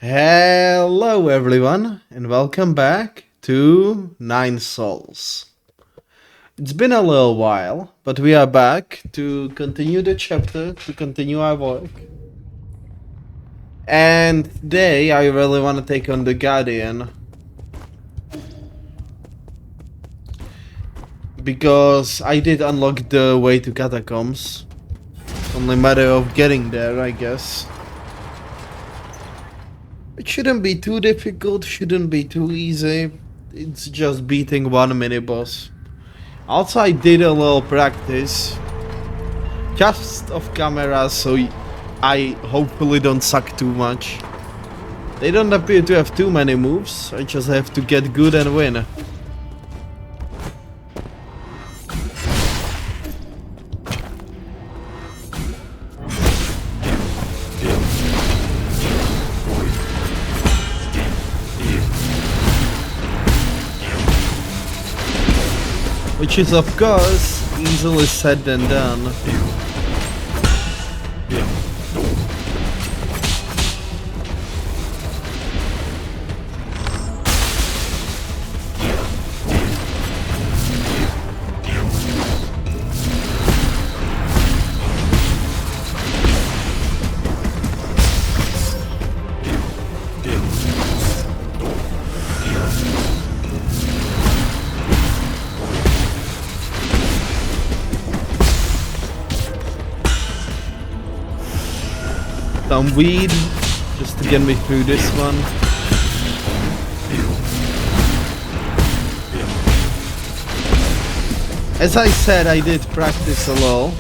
Hello everyone and welcome back to Nine Souls. It's been a little while, but we are back to continue the chapter, to continue our work. And today I really want to take on the Guardian. Because I did unlock the way to catacombs. Only matter of getting there, I guess. It shouldn't be too difficult, shouldn't be too easy. It's just beating one mini-boss. Also, I did a little practice. Just off camera, so I hopefully don't suck too much. They don't appear to have too many moves, I just have to get good and win. Which is of course easily said than done. Some weed, just to get me through this one. As I said, I did practice a little.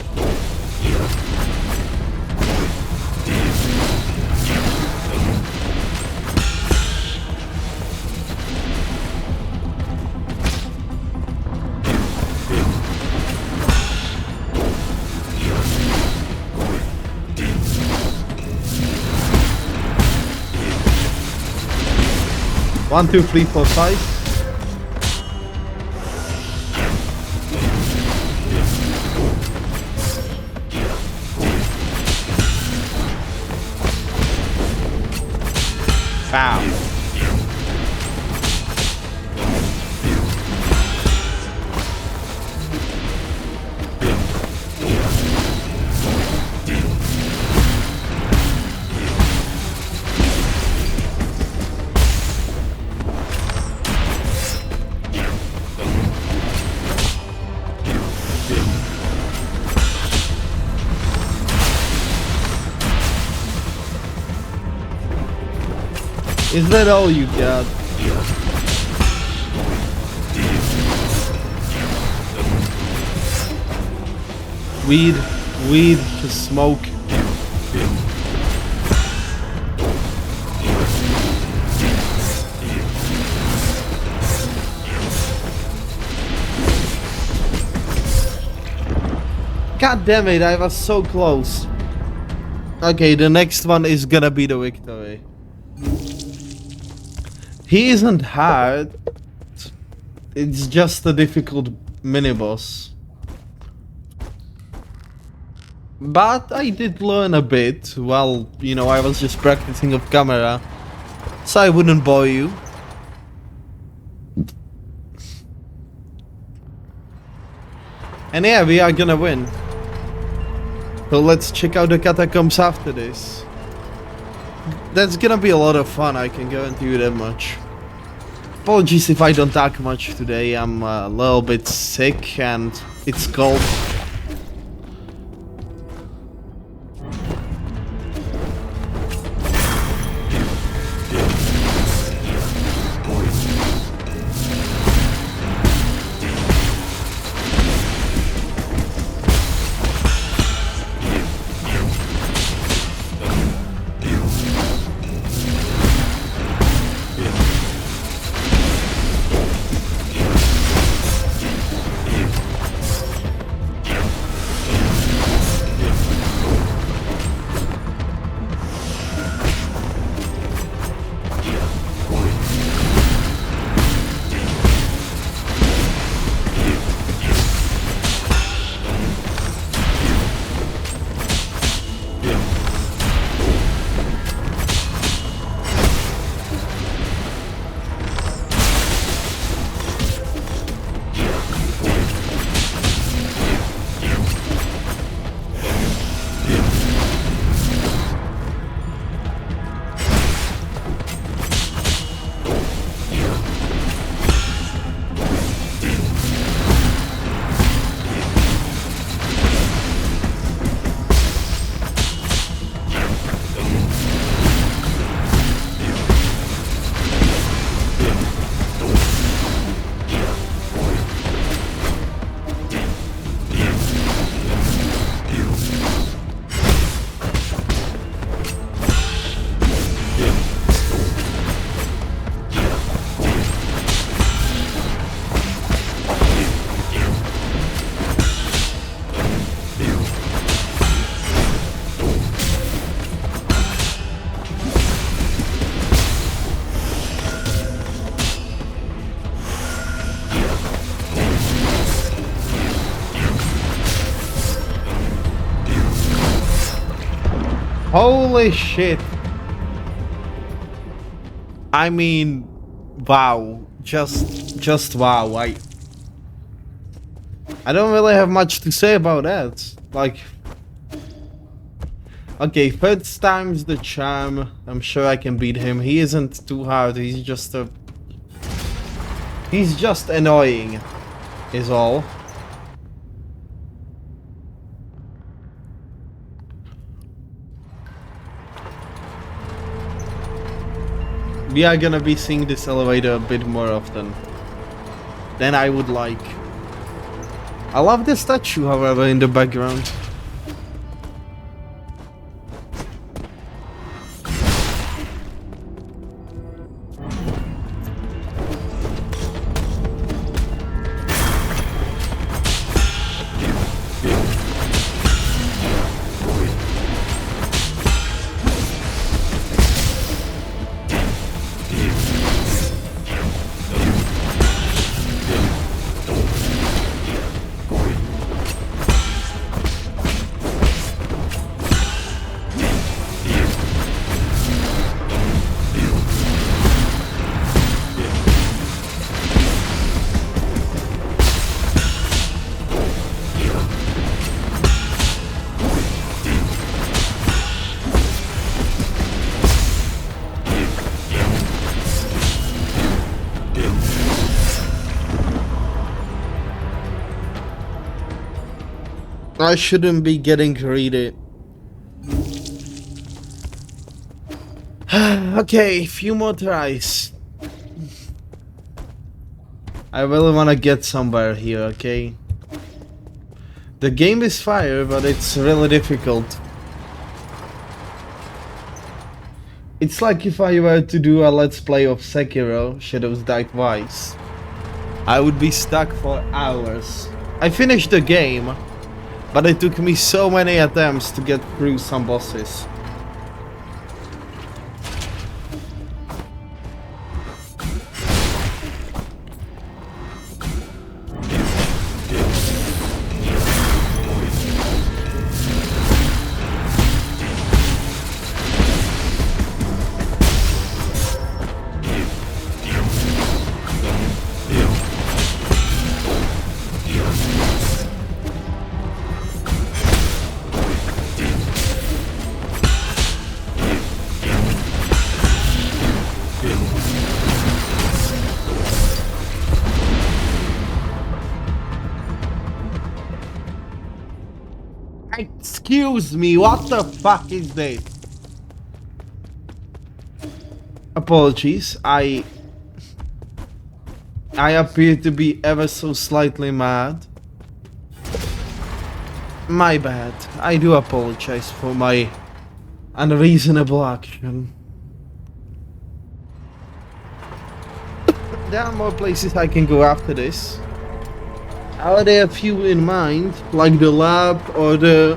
One, two, three, four, five. Bow. Is that all you got? Weed to smoke. God damn it, I was so close. Okay, the next one is gonna be the victory. He isn't hard, it's just a difficult mini-boss. But I did learn a bit while, I was just practicing off camera, so I wouldn't bore you. And yeah, we are gonna win. So let's check out the catacombs after this. That's gonna be a lot of fun, I can guarantee you that much. Apologies if I don't talk much today, I'm a little bit sick and it's cold. Holy shit. I mean, wow. Just wow. I don't really have much to say about that. Like, okay, third time's the charm. I'm sure I can beat him. He isn't too hard. He's just annoying, is all. We are gonna be seeing this elevator a bit more often than I would like. I love the statue, however, in the background. I shouldn't be getting greedy. Okay, few more tries. I really wanna get somewhere here, okay? The game is fire, but it's really difficult. It's like if I were to do a let's play of Sekiro, Shadows Die Twice. I would be stuck for hours. I finished the game, but it took me so many attempts to get through some bosses. Excuse me, what the fuck is this? Apologies, I appear to be ever so slightly mad. My bad. I do apologize for my unreasonable action. There are more places I can go after this. Are there a few in mind, like the lab or the...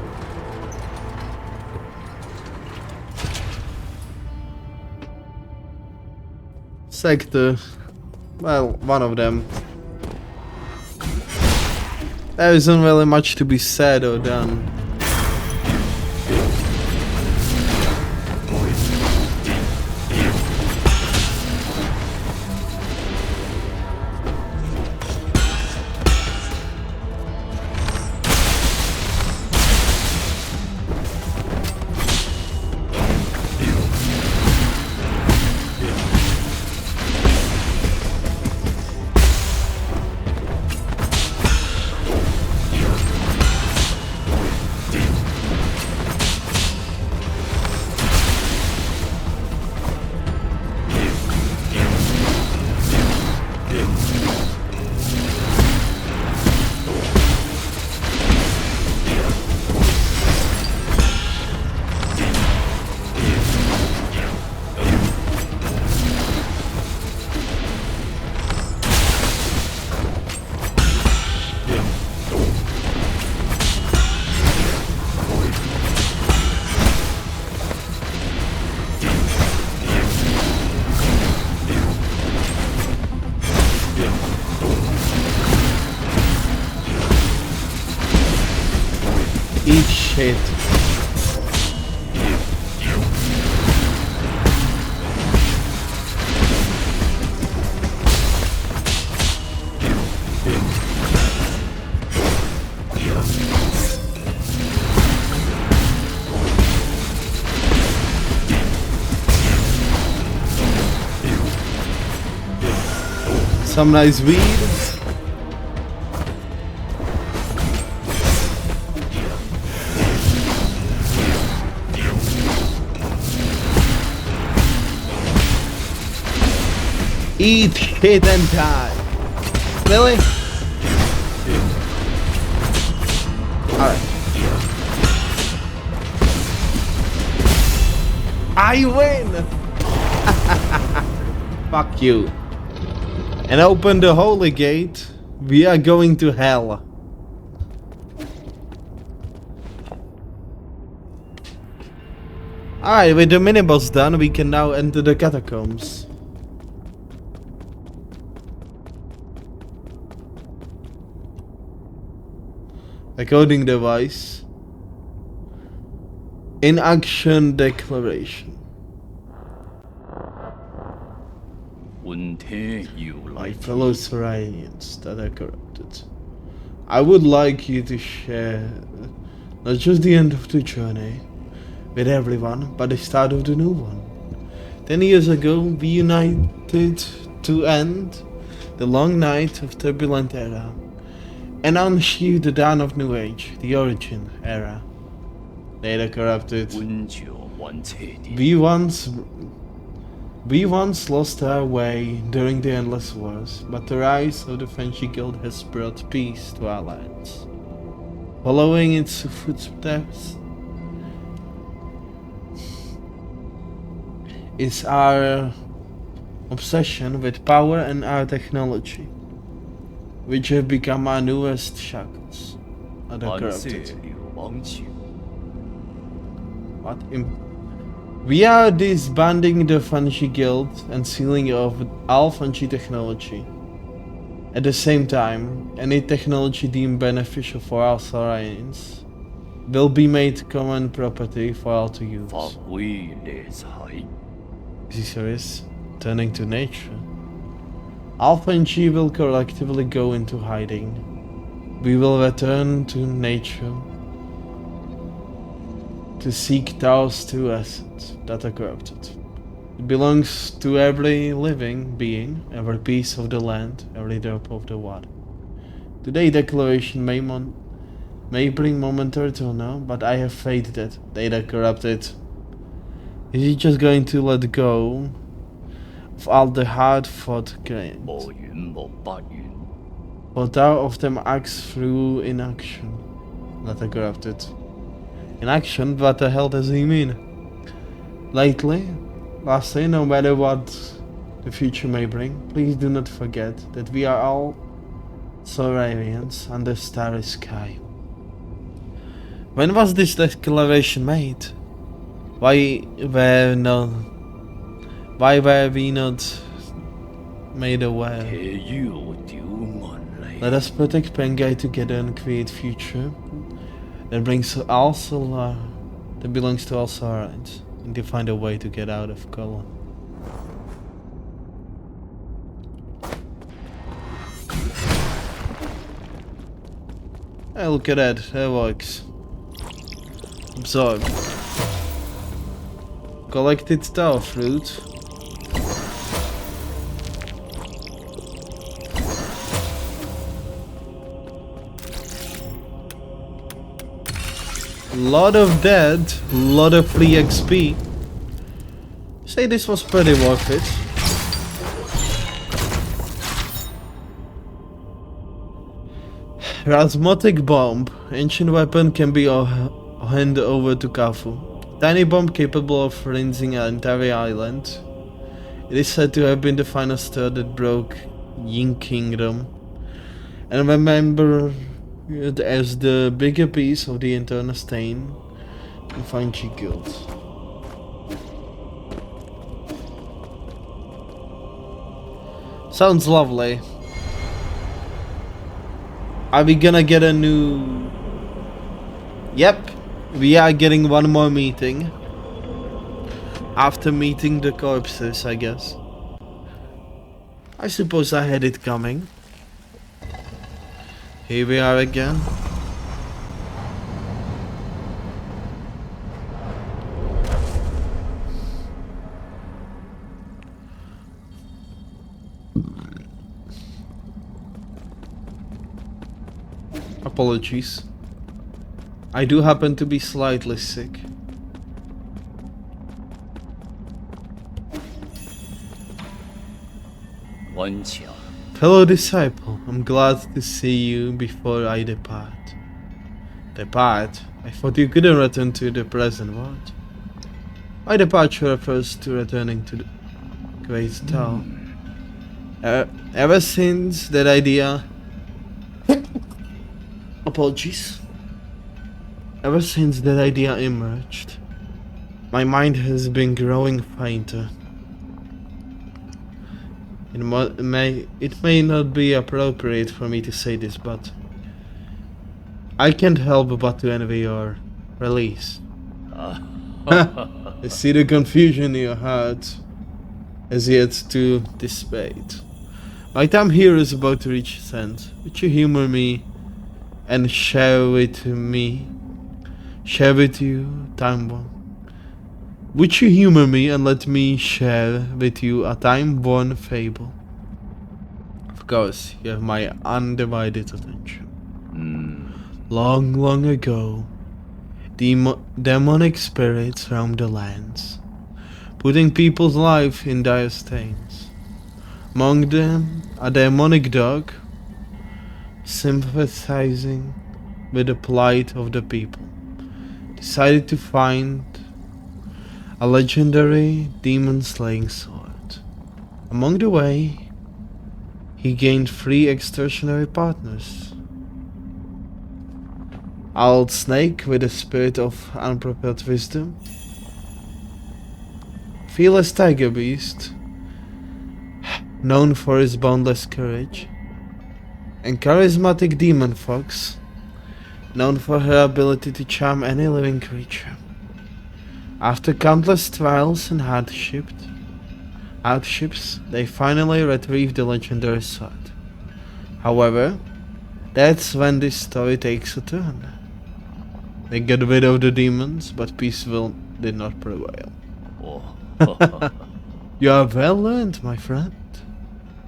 sector? Well, one of them. There isn't really much to be said or done. Eat shit. some nice weed. Eat shit and die. Really? Alright. I win! Fuck you. And open the holy gate. We are going to hell. Alright, with the mini-boss done, we can now enter the catacombs. Recording device. In action declaration. My fellow Sorians that are corrupted. I would like you to share not just the end of the journey with everyone, but the start of the new one. 10 years ago, we united to end the long night of turbulent era and unsheathe the dawn of New Age, the origin era. Data corrupted. We once lost our way during the endless wars, but the rise of the Frenchy Guild has brought peace to our lands. Following its footsteps is our obsession with power and our technology, which have become our newest shackles. Other corrupted. What? We are disbanding the Fungi Guild and sealing off all Fungi technology. At the same time, any technology deemed beneficial for all Saurians will be made common property for all to use. Is he serious? Turning to nature. All Fungi will collectively go into hiding. We will return to nature to seek those two assets that are corrupted. It belongs to every living being, every piece of the land, every drop of the water. Today declaration may bring momentary turmoil, but I have faith that they are corrupted. Is he just going to let go of all the hard-fought gains? For thou of them acts through inaction, that are corrupted. In action, what the hell does he mean? Lastly, no matter what the future may bring, please do not forget that we are all Saurians under starry sky. When was this declaration made? Why were we not made aware? Let us protect Pengai together and create future that brings all Solar, that belongs to all Saurians, and to find a way to get out of color. Hey, look at that, that works. Absorb. Collected star fruit. Lot of dead, lot of free XP. Say this was pretty worth it. Rasmotic bomb. Ancient weapon can be handed over to Kafu. Tiny bomb capable of rinsing an entire island. It is said to have been the final stir that broke Yin Kingdom. And remember it as the bigger piece of the internal stain in Fungi Guild. Sounds lovely. Are we gonna get a new... Yep, we are getting one more meeting. After meeting the corpses, I guess. I suppose I had it coming. Here we are again. Apologies. I do happen to be slightly sick. Fellow disciple, I'm glad to see you before I depart. Depart? I thought you couldn't return to the present world. My departure refers to returning to the Great Tower. Ever since that idea... Apologies. Ever since that idea emerged, my mind has been growing fainter. It may not be appropriate for me to say this, but I can't help but to envy your release. I see the confusion in your heart as yet to dissipate. My time here is about to reach its end. Would you humor me and share with you time one? Would you humor me and let me share with you a time-worn fable? Of course, you have my undivided attention. Long, long ago, demonic spirits roamed the lands, putting people's life in dire stains. Among them, a demonic dog, sympathizing with the plight of the people, decided to find a legendary demon-slaying sword. Along the way, he gained 3 extortionary partners. An old snake with a spirit of unprepared wisdom, fearless tiger beast, known for his boundless courage, and charismatic demon fox, known for her ability to charm any living creature. After countless trials and hardships, they finally retrieved the legendary sword. However, that's when this story takes a turn. They got rid of the demons, but peaceful did not prevail. You are well learned, my friend.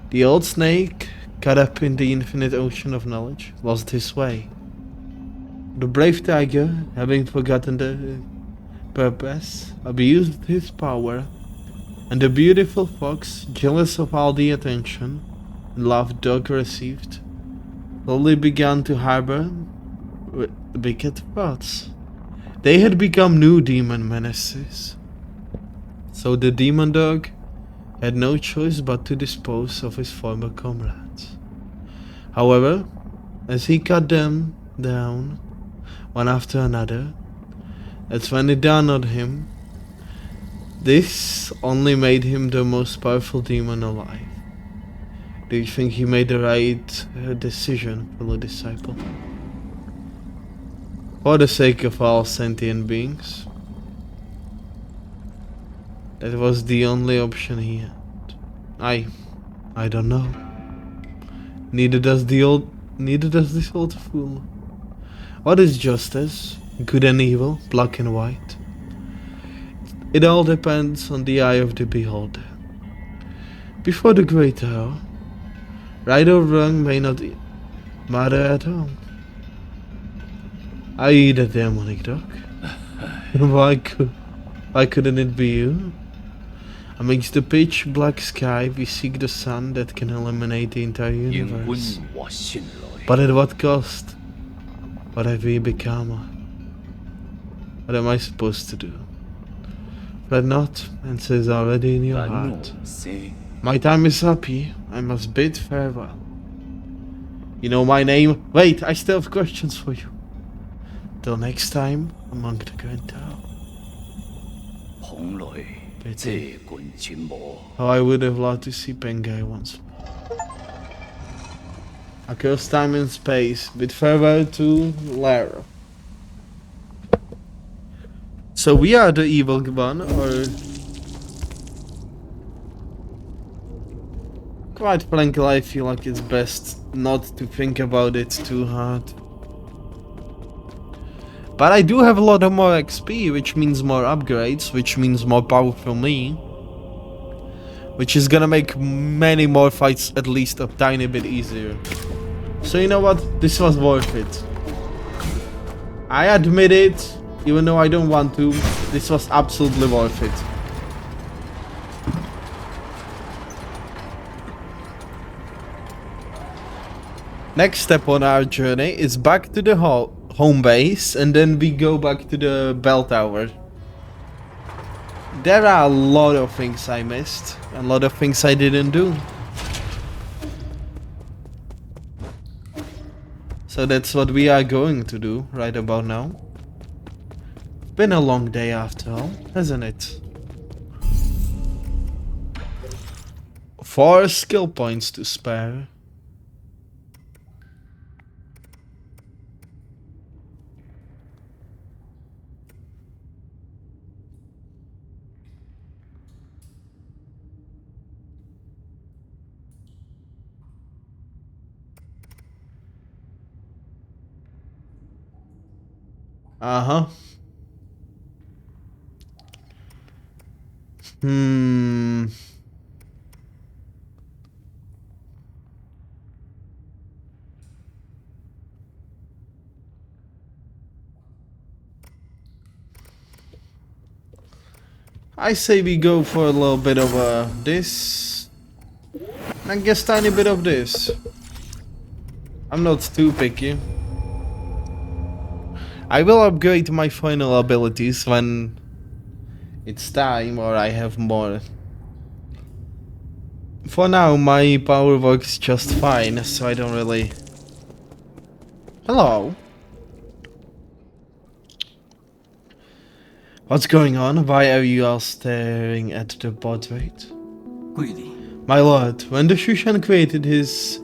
The old snake, caught up in the infinite ocean of knowledge, lost his way. The brave tiger, having forgotten the purpose, abused his power, and the beautiful fox, jealous of all the attention and love dog received, slowly began to harbor wicked thoughts. They had become new demon menaces, so the demon dog had no choice but to dispose of his former comrades. However, as he cut them down, one after another, that's when it dawned on him, this only made him the most powerful demon alive. Do you think he made the right decision, fellow disciple? For the sake of all sentient beings, that was the only option he had. I don't know. Neither does this old fool. What is justice? Good and evil? Black and white? It all depends on the eye of the beholder. Before the great hour, right or wrong may not matter at all. I eat a demonic dog. Why couldn't it be you? Amidst the pitch black sky, we seek the sun that can illuminate the entire universe. But at what cost? What have we become? What am I supposed to do? Fret not, answer is already in your heart. My time is up here. I must bid farewell. You know my name? Wait, I still have questions for you. Till next time, among the Grand Tower. Pity. How I would have loved to see Pengai once more. Across time and space, bid farewell to Lara. So we are the evil one, or... Quite frankly, I feel like it's best not to think about it too hard. But I do have a lot of more XP, which means more upgrades, which means more powerful me. Which is gonna make many more fights at least a tiny bit easier. So you know what? This was worth it. I admit it, even though I don't want to, this was absolutely worth it. Next step on our journey is back to the home base, and then we go back to the bell tower. There are a lot of things I missed, a lot of things I didn't do. So that's what we are going to do right about now. Been a long day after all, hasn't it? 4 skill points to spare. Uh-huh. I say we go for a little bit of this. And I guess tiny bit of this. I'm not too picky. I will upgrade my final abilities when it's time or I have more. For now, my power works just fine, so I don't really... Hello? What's going on? Why are you all staring at the portrait? My lord, when the Shushan created his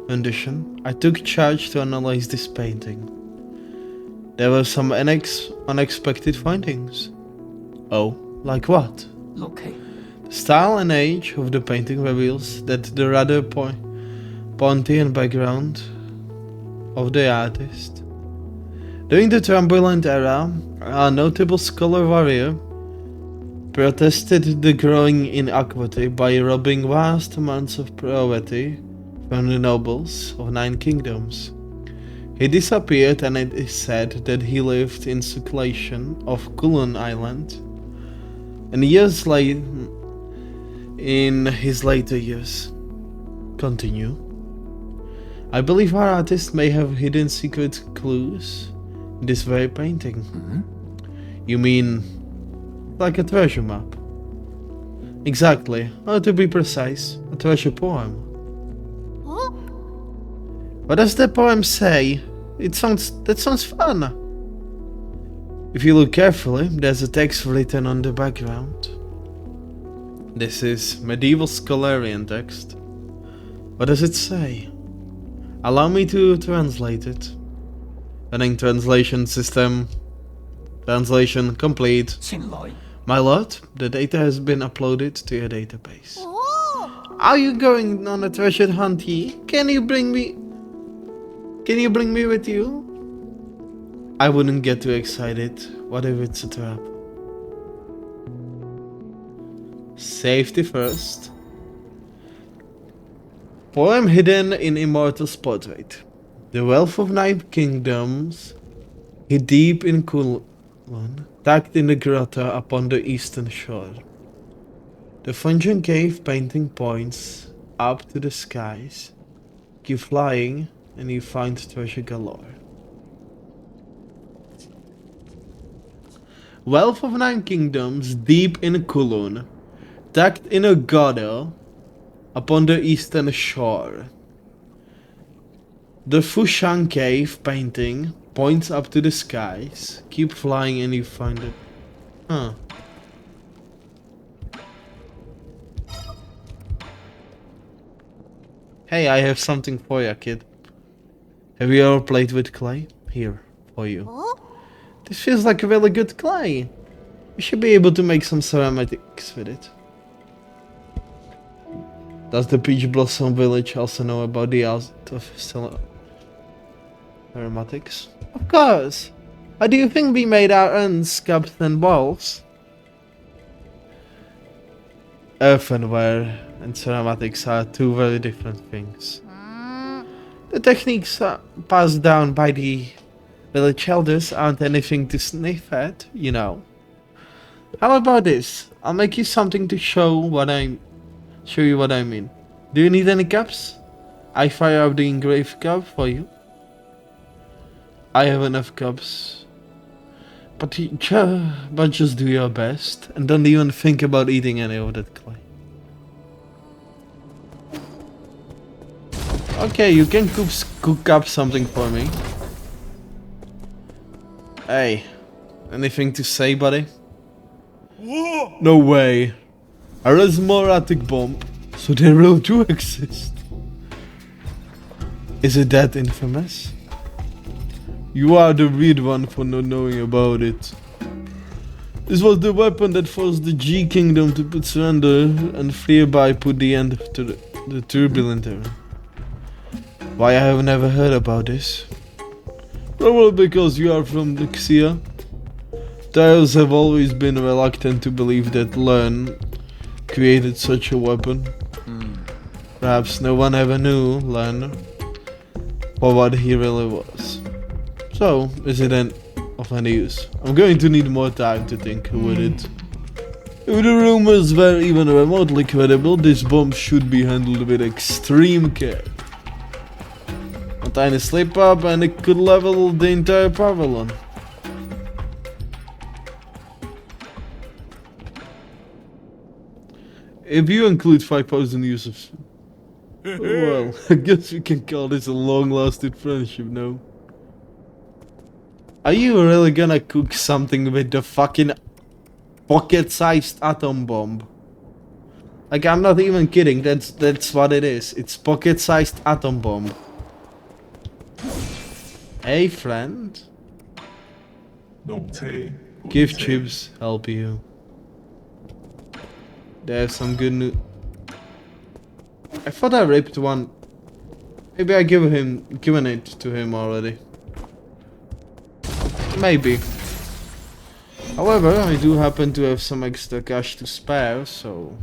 rendition, I took charge to analyze this painting. There were some unexpected findings. Oh, like what? Okay. The style and age of the painting reveals that the rather Pontian background of the artist. During the turbulent era, a notable scholar warrior protested the growing inequity by robbing vast amounts of property from the nobles of 9 kingdoms. He disappeared, and it is said that he lived in seclusion of Kulun Island. And years later, in his later years, continue. I believe our artist may have hidden secret clues in this very painting. You mean like a treasure map? Exactly, or to be precise, a treasure poem. What does the poem say? That sounds fun. If you look carefully, there's a text written on the background. This is medieval scholarian text. What does it say? Allow me to translate it. Running translation system. Translation complete. My lord, the data has been uploaded to your database. Are you going on a treasure hunt here? Can you bring me with you? I wouldn't get too excited. What if it's a trap? Safety first. Poem hidden in Immortal's portrait. The wealth of 9 kingdoms hid deep in Kulun, tucked in the grotto upon the eastern shore. The Fungian cave painting points up to the skies. Keep flying and you find treasure galore. Wealth of 9 kingdoms deep in Kulun, tucked in a grotto upon the eastern shore. The Fushan cave painting points up to the skies. Keep flying and you find it. Huh. Hey, I have something for you, kid. Have you ever played with clay? Here, for you. This feels like a really good clay. You should be able to make some ceramics with it. Does the Peach Blossom Village also know about the art of ceramics? Of course! How do you think we made our urns, cups and bowls? Earthenware and ceramics are 2 very different things. The techniques are passed down by the Village elders aren't anything to sniff at, you know. How about this? I'll make you something to show you what I mean. Do you need any cups? I fire up the engraved cup for you. I have enough cups. But just do your best and don't even think about eating any of that clay. Okay, you can cook up something for me. Hey, anything to say, buddy? No way. A resmoratic bomb. So they really do exist. Is it that infamous? You are the weird one for not knowing about it. This was the weapon that forced the G Kingdom to put surrender and thereby put the end to the turbulent era. Why I have never heard about this? Probably because you are from the Xia. Tiles have always been reluctant to believe that Learn created such a weapon. Perhaps no one ever knew Learn for what he really was. So, is it of any use? I'm going to need more time to think with it. If the rumors were even remotely credible, this bomb should be handled with extreme care. A tiny slip up and it could level the entire pavilion. If you include 5,000 years of... Well, I guess we can call this a long-lasting friendship, no? Are you really gonna cook something with the fucking pocket-sized atom bomb? Like, I'm not even kidding, that's what it is. It's pocket-sized atom bomb. Hey, friend. Gift chips help you. There's some good news. I thought I ripped one. Maybe I given it to him already. Maybe. However, I do happen to have some extra cash to spare, so...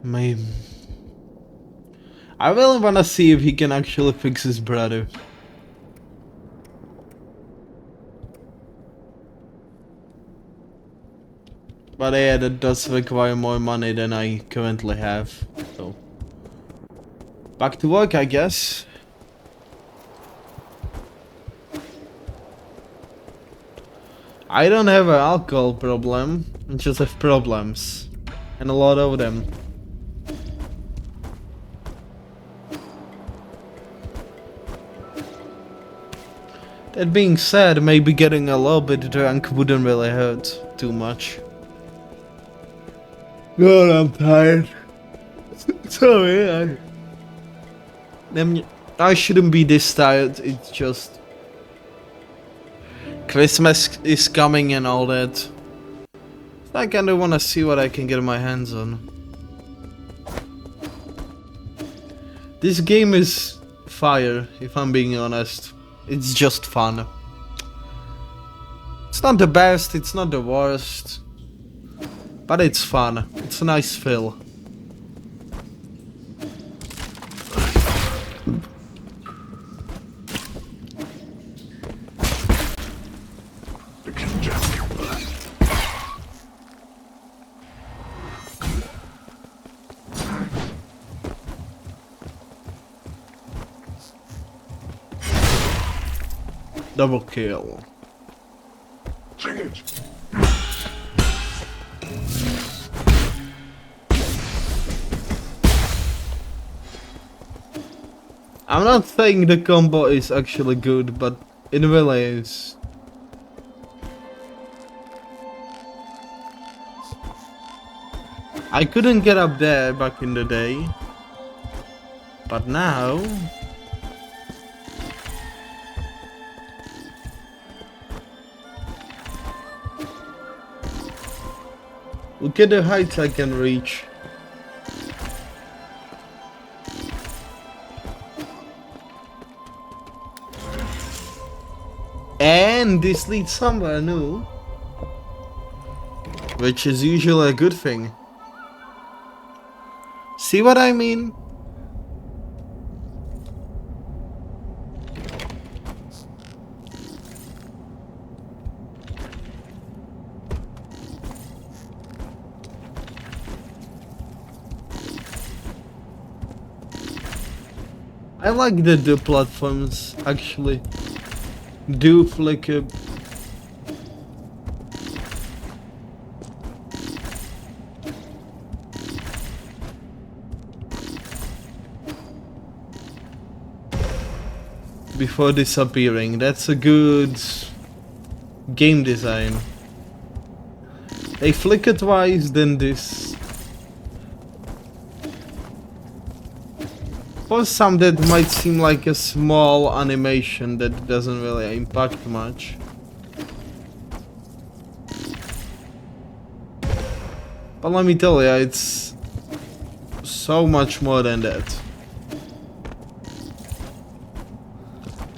Maybe. I really wanna see if he can actually fix his brother. But yeah, that does require more money than I currently have, so... Back to work, I guess. I don't have an alcohol problem, I just have problems. And a lot of them. That being said, maybe getting a little bit drunk wouldn't really hurt too much. God, I'm tired. Sorry, I shouldn't be this tired, it's just... Christmas is coming and all that. I kinda wanna see what I can get my hands on. This game is fire, if I'm being honest. It's just fun. It's not the best, it's not the worst. But it's fun. It's a nice feel. Double kill. I'm not saying the combo is actually good, but it really is. I couldn't get up there back in the day, but now... Look at the heights I can reach. And this leads somewhere new. which is usually a good thing. See what I mean? I like that the platforms actually do flicker. Before disappearing. That's a good game design. They flicker twice, then this. For some that might seem like a small animation that doesn't really impact much. But let me tell you, it's so much more than that.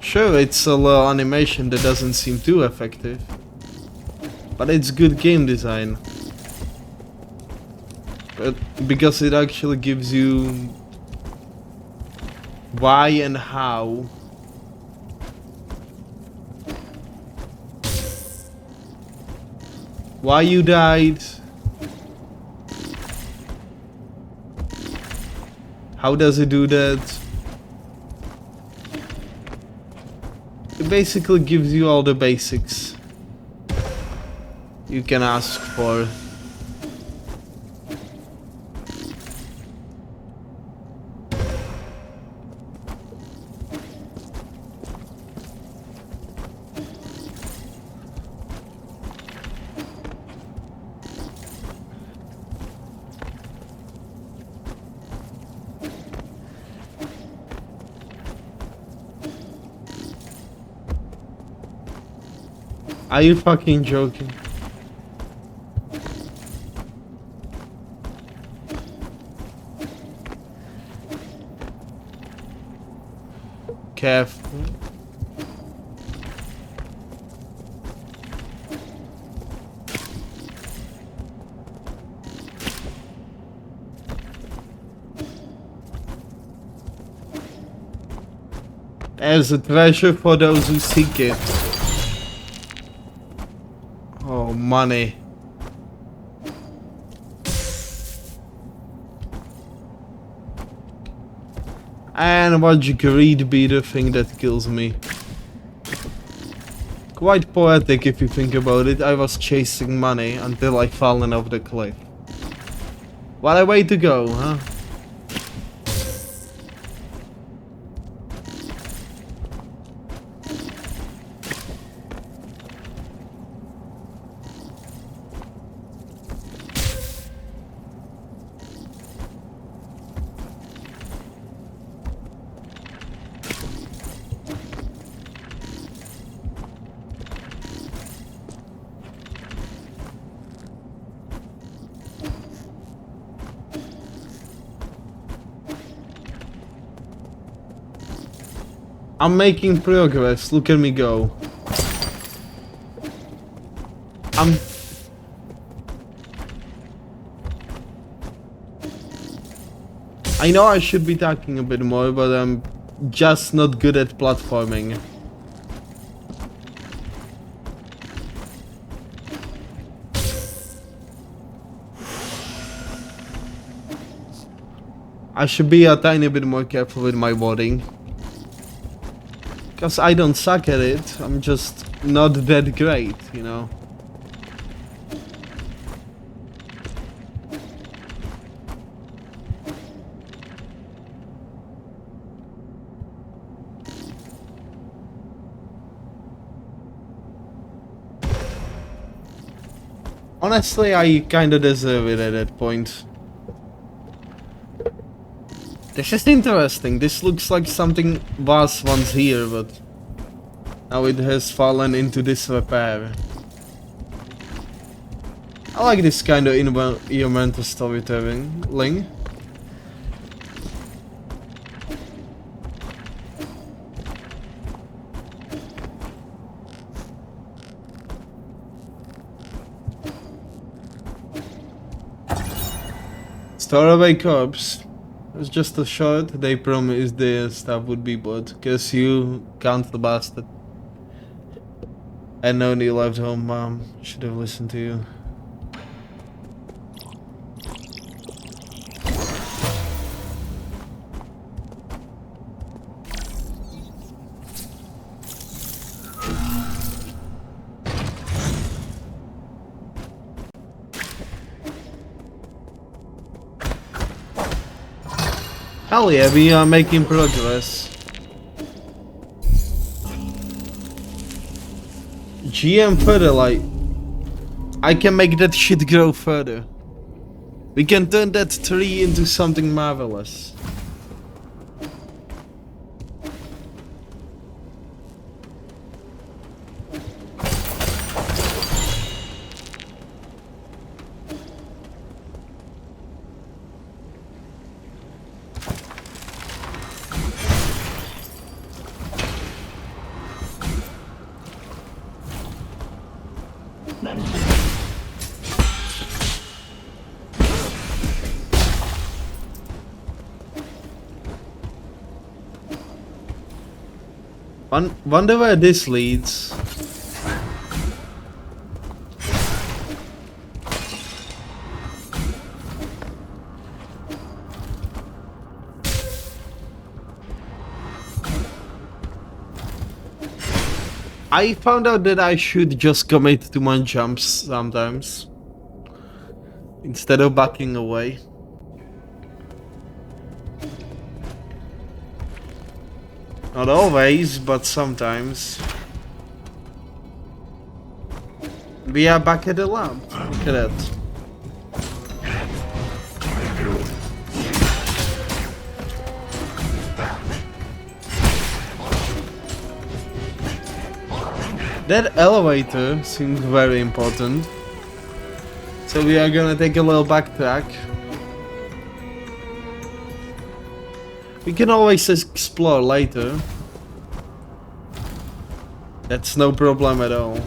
Sure, it's a little animation that doesn't seem too effective, but it's good game design. But because it actually gives you why and how. Why you died. How does it do that? It basically gives you all the basics you can ask for. Are you fucking joking? Careful. There's a treasure for those who seek it. Oh, money. And watch greed be the thing that kills me. Quite poetic if you think about it. I was chasing money until I fallen off the cliff. What a way to go, huh? I'm making progress, look at me go. I know I should be talking a bit more, but I'm just not good at platforming. I should be a tiny bit more careful with my wording. Because I don't suck at it, I'm just not that great, you know. Honestly, I kinda deserve it at that point. This is interesting. This looks like something was once here, but now it has fallen into disrepair. I like this kind of environmental storytelling. Store away corpse. It's just a shot. They promised the stuff would be bought. Guess you can't the bastard. I know you left home, Mom. Should have listened to you. Hell yeah, we are making progress. GM further, like, I can make that shit grow further. We can turn that tree into something marvelous. Wonder where this leads. I found out that I should just commit to my jumps sometimes, instead of backing away. Not always, but sometimes. We are back at the lab. Look at that. That elevator seems very important. So we are gonna take a little backtrack. We can always explore later. That's no problem at all.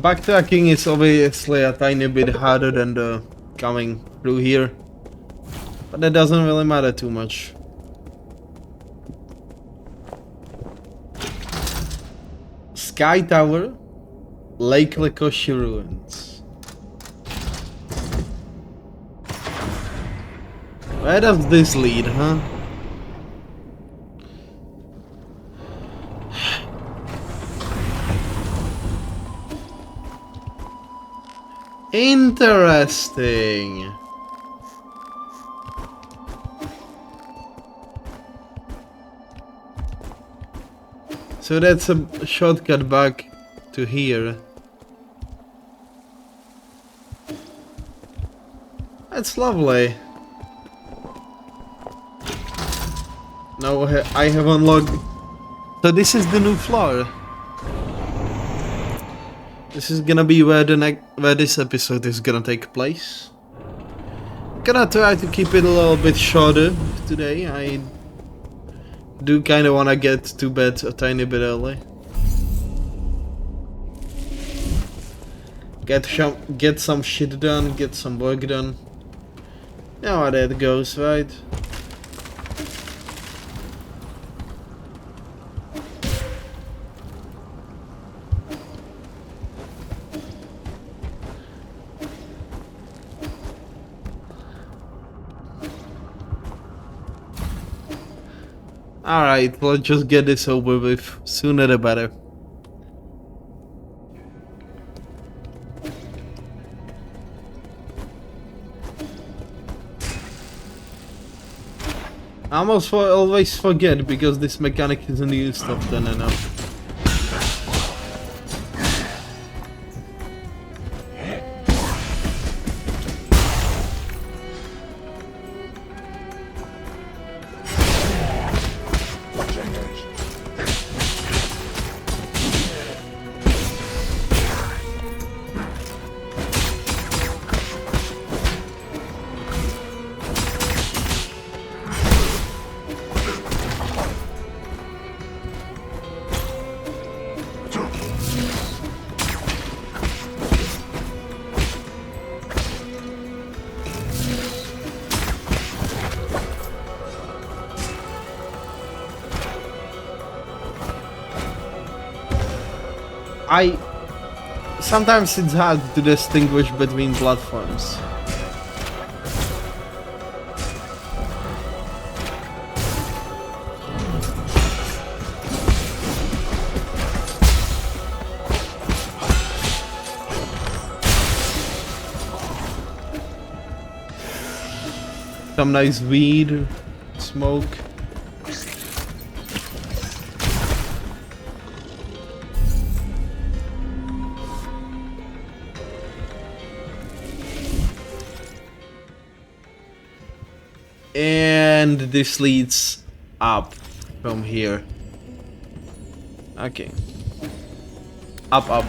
Backtracking is obviously a tiny bit harder than the coming through here, but that doesn't really matter too much. Sky Tower, Lake Lekoshi Ruins. Where does this lead, huh? Interesting. So that's a shortcut back to here. That's lovely. Now I have unlocked. So this is the new floor. This is gonna be where this episode is gonna take place. I'm gonna try to keep it a little bit shorter today. I do kinda wanna get to bed a tiny bit early. Get some shit done, get some work done. You know how that goes, right? Alright, let's just get this over with. Sooner the better. I always forget because this mechanic isn't used often enough. I sometimes it's hard to distinguish between platforms. Some nice weed, smoke. And this leads up from here. Okay. Up, up.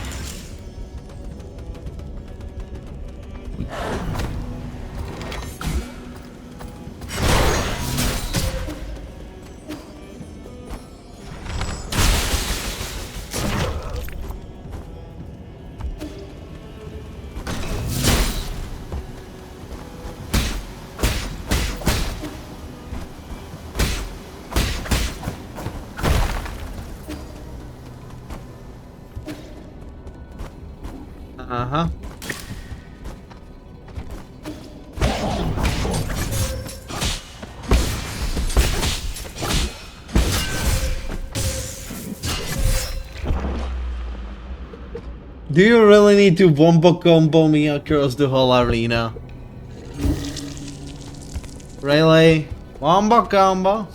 Uh-huh. Do you really need to wombo combo me across the whole arena? Really? Wombo combo?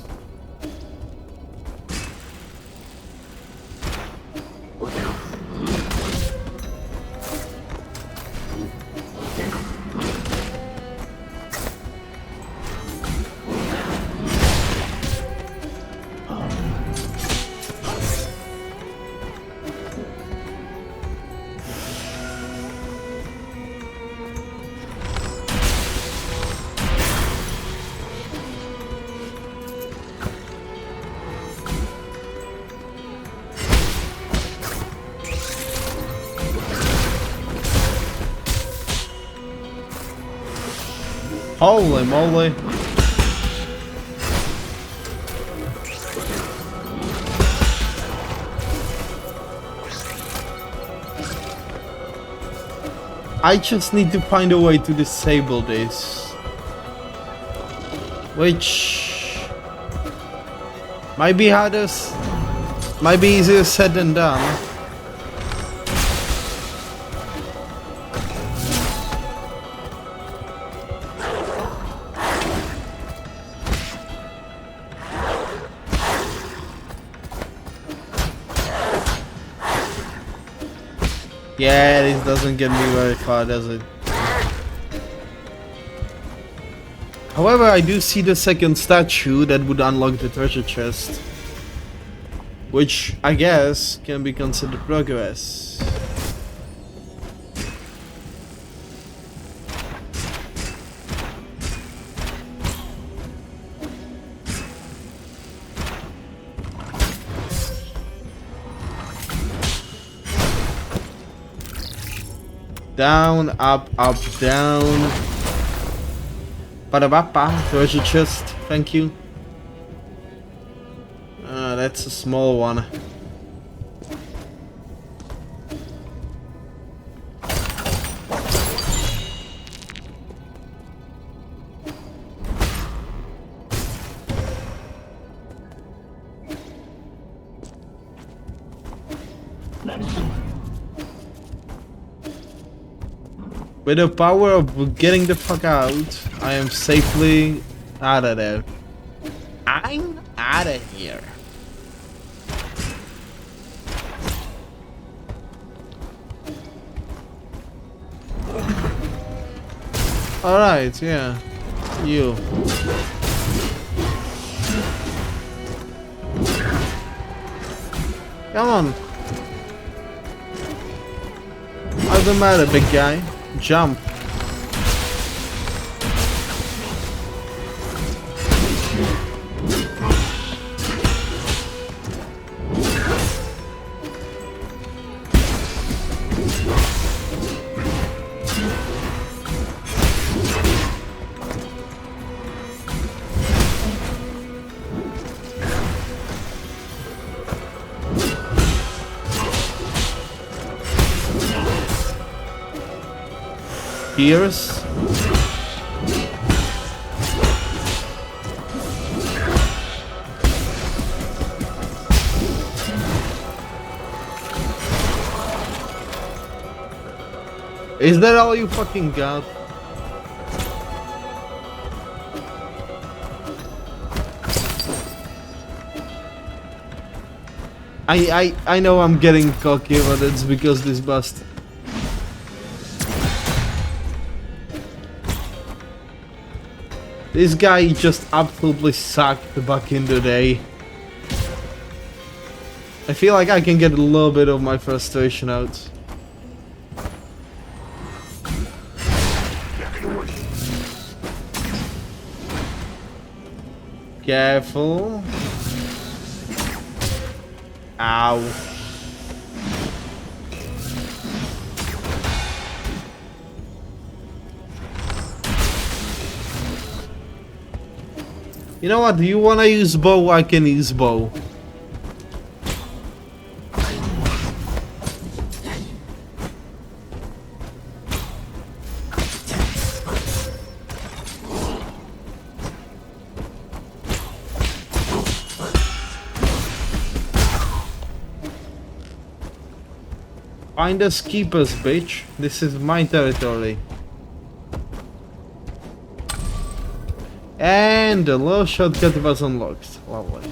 Holy moly. I just need to find a way to disable this. Which might be harder, might be easier said than done. Yeah, this doesn't get me very far, does it? However, I do see the second statue that would unlock the treasure chest. Which, I guess, can be considered progress. Down, up, up, down. Ba-da-ba-ba, treasure chest, thank you. That's a small one. With the power of getting the fuck out, I am safely out of there. I'm out of here. Alright, yeah. You. Come on. What's the matter, big guy? Jump. Here's. Is that all you fucking got? I know I'm getting cocky, but it's because this bust. This guy just absolutely sucked back in the day. I feel like I can get a little bit of my frustration out. Careful. Ow. You know what? Do you wanna use bow? I can use bow. Find us, keep us, bitch. This is my territory. And the low shortcut was unlocked. Lovely.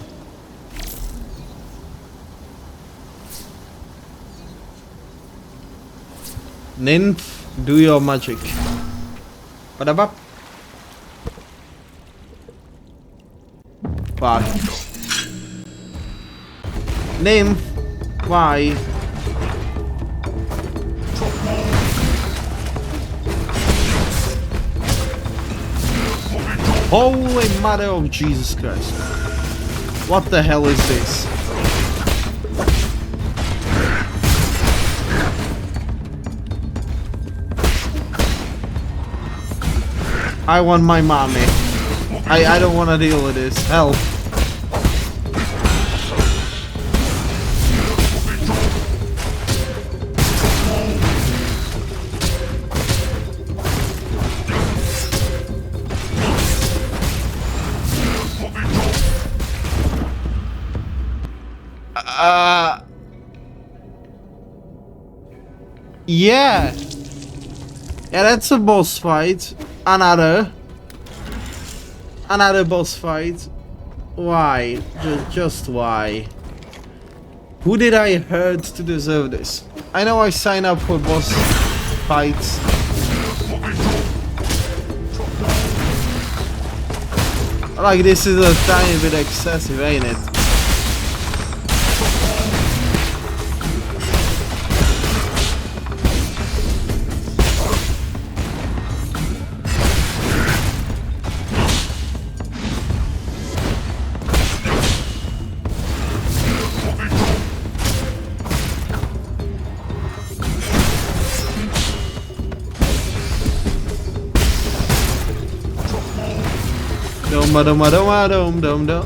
Nymph, do your magic. Ba-da-bop. Fuck. Nymph, why? Holy mother of Jesus Christ. What the hell is this? I want my mommy. I don't want to deal with this. Help. Yeah. Yeah, that's a boss fight. Another boss fight. Why? Just why? Who did I hurt to deserve this? I know I sign up for boss fights. Like, this is a tiny bit excessive, ain't it? Dum.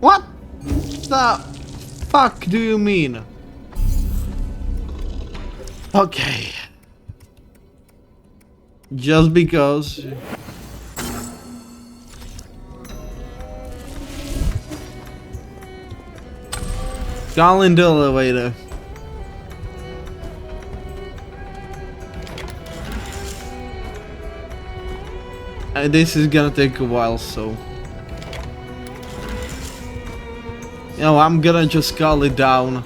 What the fuck do you mean? Okay. Just because. Call in the elevator. And this is gonna take a while, so you know, I'm gonna just call it down.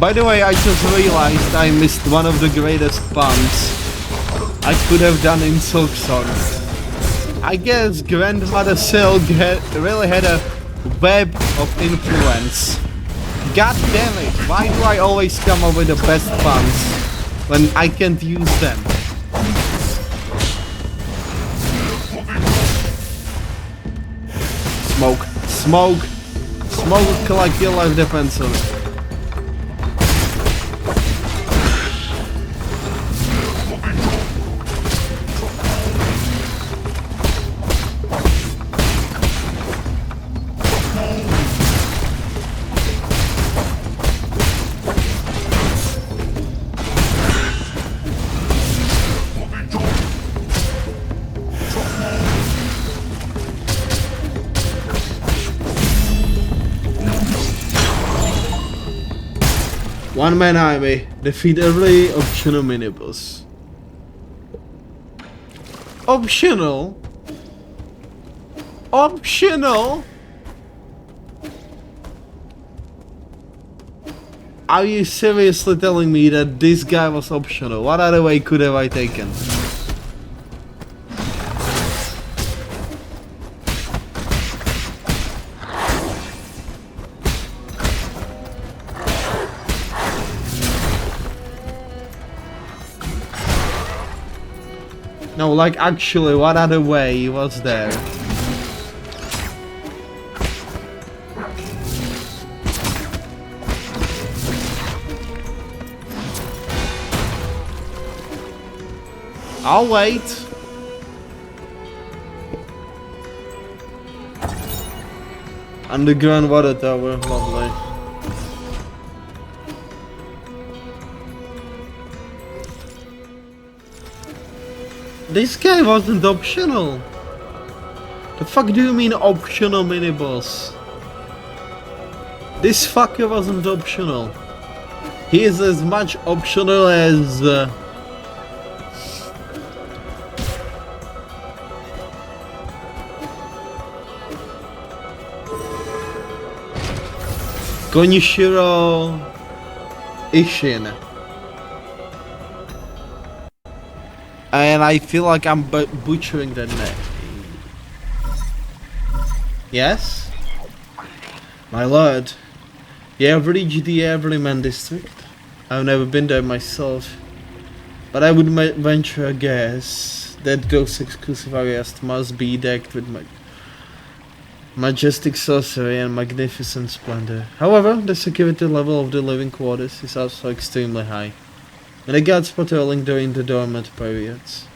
By the way, I just realized I missed one of the greatest puns I could have done in Silk Song. I guess Grandmother Silk really had a web of influence. God damn it, why do I always come up with the best puns when I can't use them? Smoke, smoke, smoke like your life depends on it. One-man army, defeat every optional miniboss. Optional? Optional? Are you seriously telling me that this guy was optional? What other way could have I taken? No, like actually, what other way was there? I'll wait. Underground water tower, lovely. This guy wasn't optional. The fuck do you mean optional mini-boss? This fucker wasn't optional. He is as much optional as... Konishiro Ishin. And I feel like I'm butchering the name. Yes? My lord, you have reached the Everyman district. I've never been there myself, but I would venture a guess that those exclusive areas must be decked with majestic sorcery and magnificent splendor. However, the security level of the living quarters is also extremely high, and the guards patrolling during the dormant periods.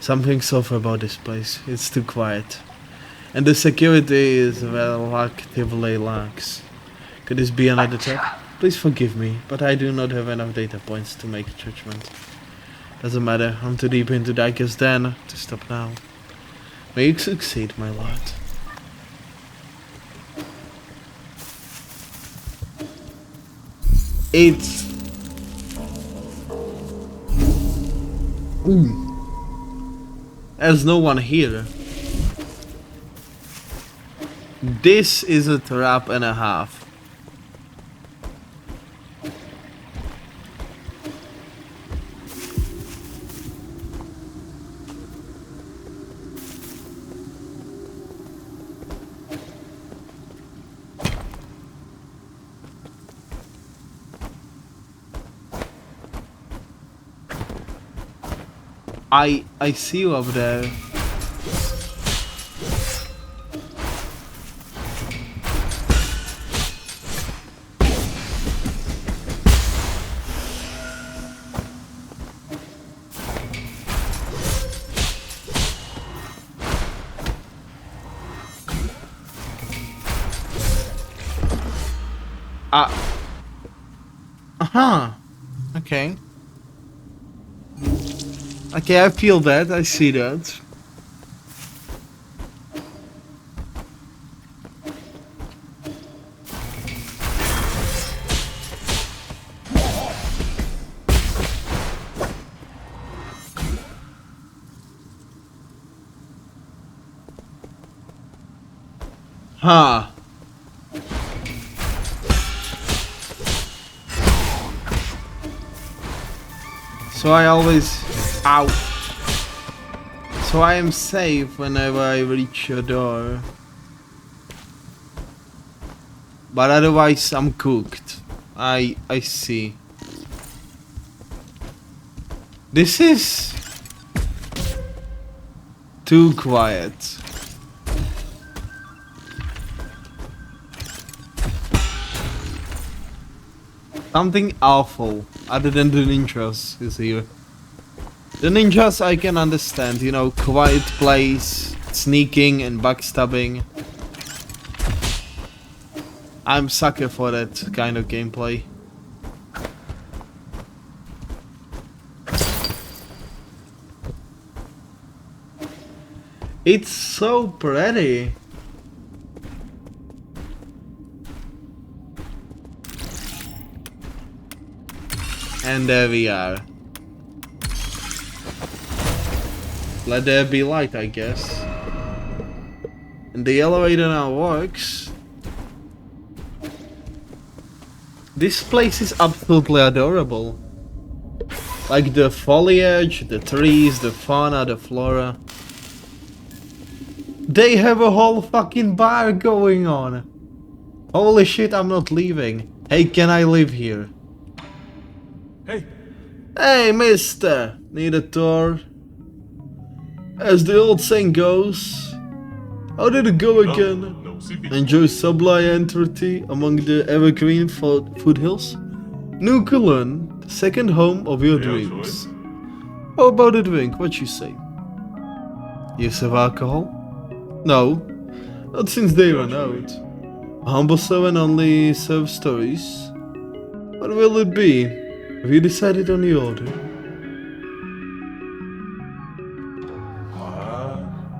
Something's off about this place. It's too quiet. And the security is well actively lax. Could this be another trap? Please forgive me, but I do not have enough data points to make a judgment. Doesn't matter, I'm too deep into Daiker's den to stop now. May you succeed, my lord. It's... There's no one here. This is a trap and a half. I see you up there. Okay. Okay, I feel that. I see that. Huh. So I always... Ow. So I am safe whenever I reach your door. But otherwise, I'm cooked. I see. This is too quiet. Something awful, other than the ninjas, is here. The ninjas I can understand, you know, quiet place, sneaking and backstabbing. I'm sucker for that kind of gameplay. It's so pretty. And there we are. Let there be light, I guess. And the elevator now works. This place is absolutely adorable. Like the foliage, the trees, the fauna, the flora. They have a whole fucking bar going on. Holy shit, I'm not leaving. Hey, can I live here? Hey! Hey, mister! Need a tour? As the old saying goes, how did it go again? No, CP. Enjoy sublime entity among the evergreen foothills? Nukulan, the second home of your dreams. How about a drink? What you say? You serve alcohol? No, not since they ran out. A humble servant only serves stories. What will it be? Have you decided on the order?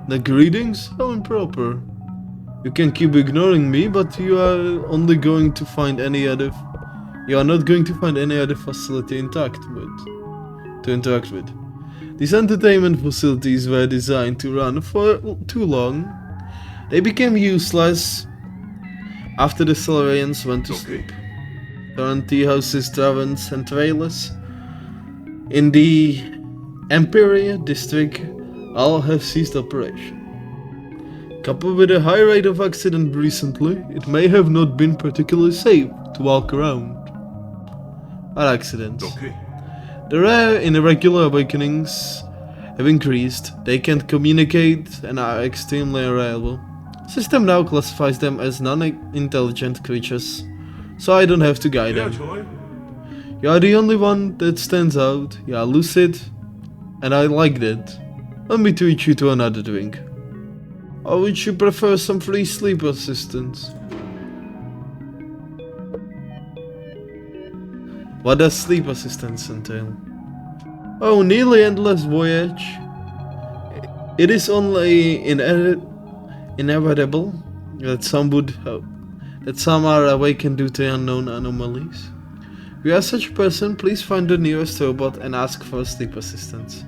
The greetings? How improper. You can keep ignoring me, but you are only going to find any other... You are not going to find any other facility to interact with. These entertainment facilities were designed to run for too long. They became useless after the Solarians went to sleep. Current tea houses, taverns, and trailers in the Empiria district all have ceased operation. Coupled with a high rate of accident recently, it may have not been particularly safe to walk around. What accidents? The rare and irregular awakenings have increased. They can't communicate and are extremely unreliable. System now classifies them as non-intelligent creatures, so I don't have to guide them. You are the only one that stands out. You are lucid, and I like that. Let me treat you to another drink. Or would you prefer some free sleep assistance? What does sleep assistance entail? Oh, nearly endless voyage. It is only inevitable that some are awakened due to unknown anomalies. If you are such a person, please find the nearest robot and ask for sleep assistance.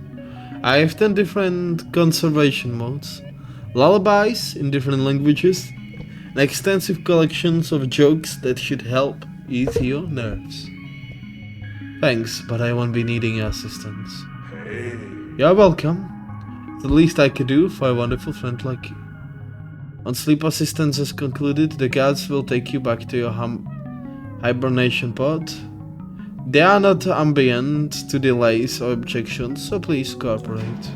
I have 10 different conservation modes, lullabies in different languages, and extensive collections of jokes that should help ease your nerves. Thanks, but I won't be needing your assistance. Hey! You're welcome. It's the least I could do for a wonderful friend like you. Once sleep assistance is concluded, the guards will take you back to your hibernation pod. They are not ambient to delays or objections, so please cooperate.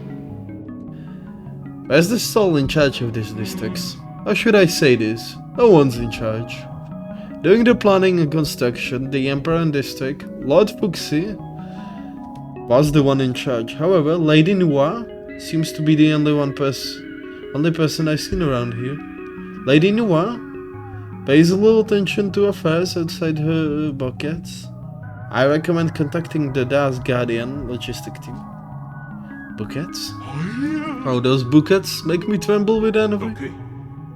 Where's the soul in charge of these districts? Or should I say this? No one's in charge. During the planning and construction, the Emperor and District, Lord Fuxi, was the one in charge. However, Lady Noir seems to be the only person I've seen around here. Lady Noir pays a little attention to affairs outside her buckets. I recommend contacting the Das Guardian logistic team. Buckets? Oh, those buckets make me tremble with envy.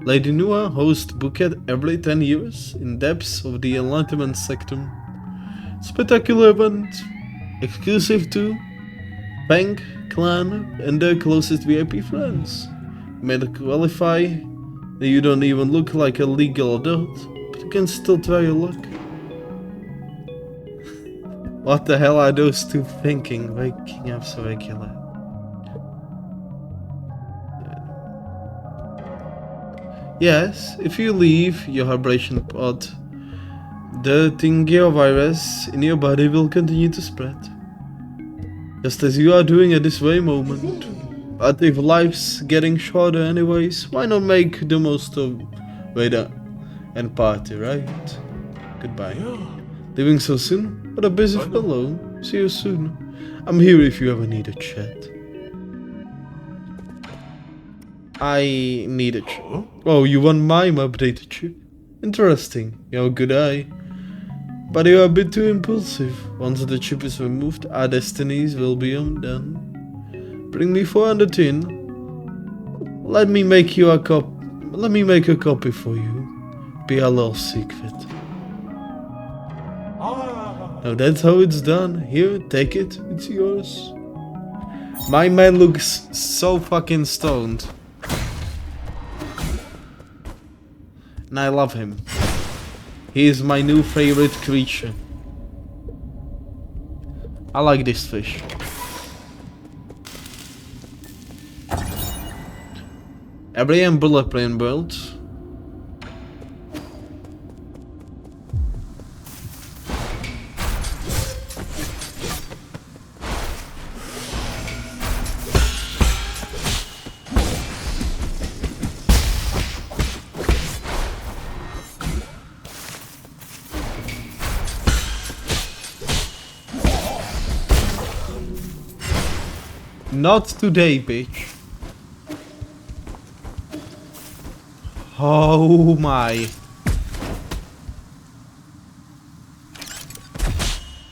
Lady Noir hosts Bucket every 10 years in depths of the Enlightenment Sector. Spectacular event, exclusive to Bank, Clan, and their closest VIP friends. You may qualify that you don't even look like a legal adult, but you can still try your luck. What the hell are those two thinking, waking up so regular? Yes, if you leave your hibernation pod, the Tingeo virus in your body will continue to spread. Just as you are doing at this very moment. But if life's getting shorter anyways, why not make the most of Veda and party, right? Goodbye. Yeah. Leaving so soon? What a busy fellow. See you soon. I'm here if you ever need a chat. I need a chip. Huh? Oh, you want my updated chip? Interesting. You have a good eye. But you are a bit too impulsive. Once the chip is removed, our destinies will be undone. Bring me 400 tin. Let me make you a cop. Let me make a copy for you. Be a little secret. Ah. Now that's how it's done. Here, take it. It's yours. My man looks so fucking stoned. And I love him. He is my new favorite creature. I like this fish. Every umbrella plane built. Not today, bitch. Oh my.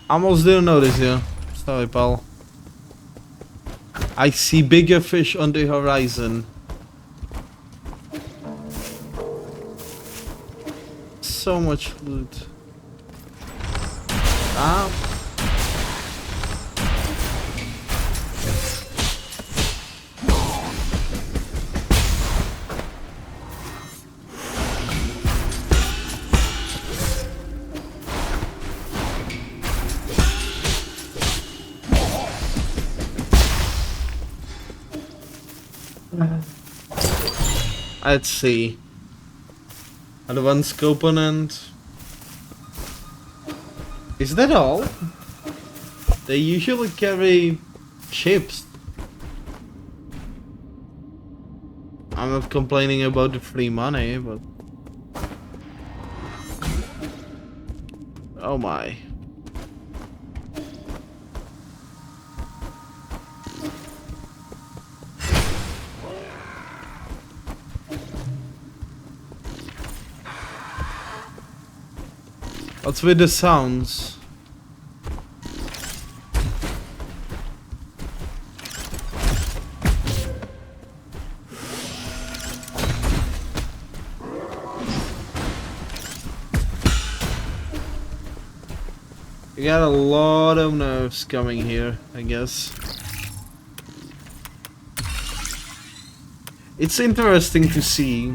Almost didn't notice you. Sorry, pal. I see bigger fish on the horizon. So much loot. Ah. Let's see. Advanced component. Is that all? They usually carry chips. I'm not complaining about the free money, but... Oh my. What's with the sounds? You got a lot of nerves coming here, I guess. It's interesting to see.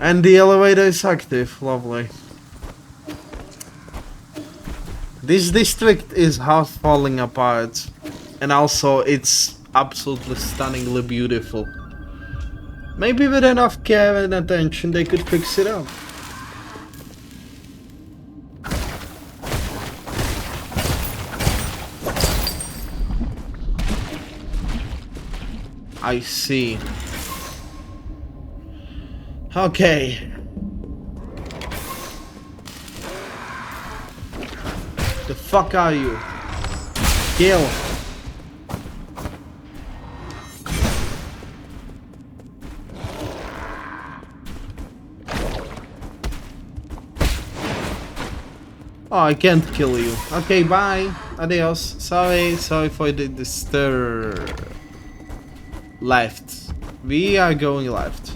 And the elevator is active, lovely. This district is half falling apart. And also it's absolutely stunningly beautiful. Maybe with enough care and attention they could fix it up. I see. Okay. The fuck are you? Kill. Oh, I can't kill you. Okay, bye. Adios. Sorry for the disturb. Left. We are going left.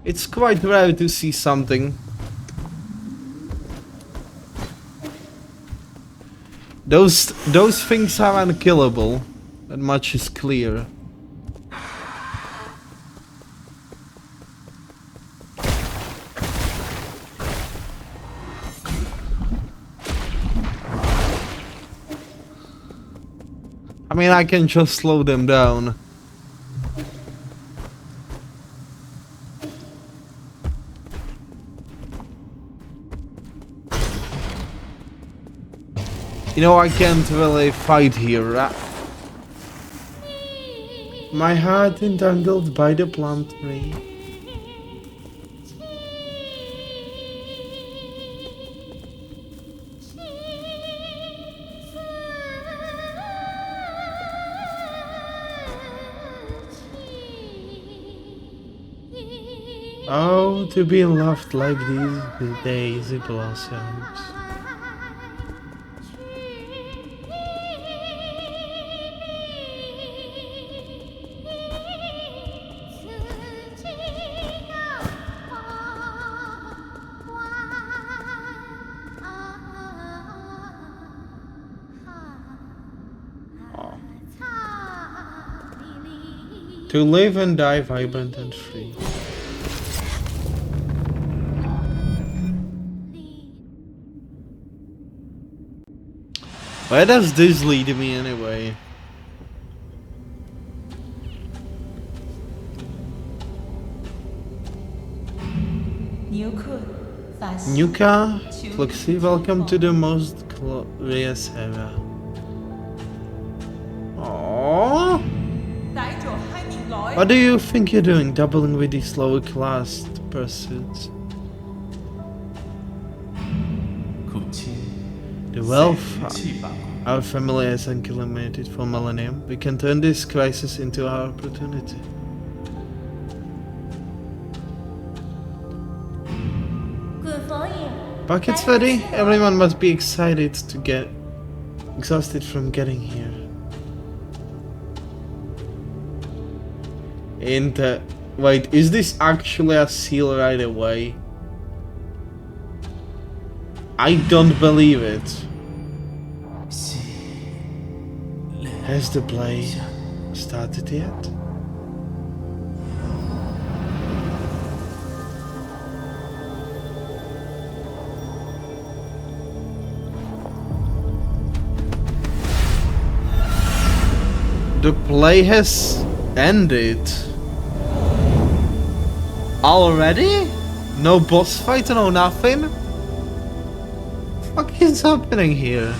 It's quite rare to see something. Those things are unkillable. That much is clear. I mean, I can just slow them down. You know, I can't really fight here. My heart entangled by the plum tree. Oh, to be loved like these daisy blossoms. To live and die vibrant and free. Where does this lead me anyway? Nuka, Fluxy, welcome to the most glorious era. Aww. What do you think you're doing, doubling with these lower class pursuits? The wealth our family has accumulated for millennium, we can turn this crisis into our opportunity. Buckets ready? Everyone must be excited to get exhausted from getting here. And wait, is this actually a seal right away? I don't believe it. Has the play started yet? The play has ended. Already? No boss fight, no nothing? What is happening here?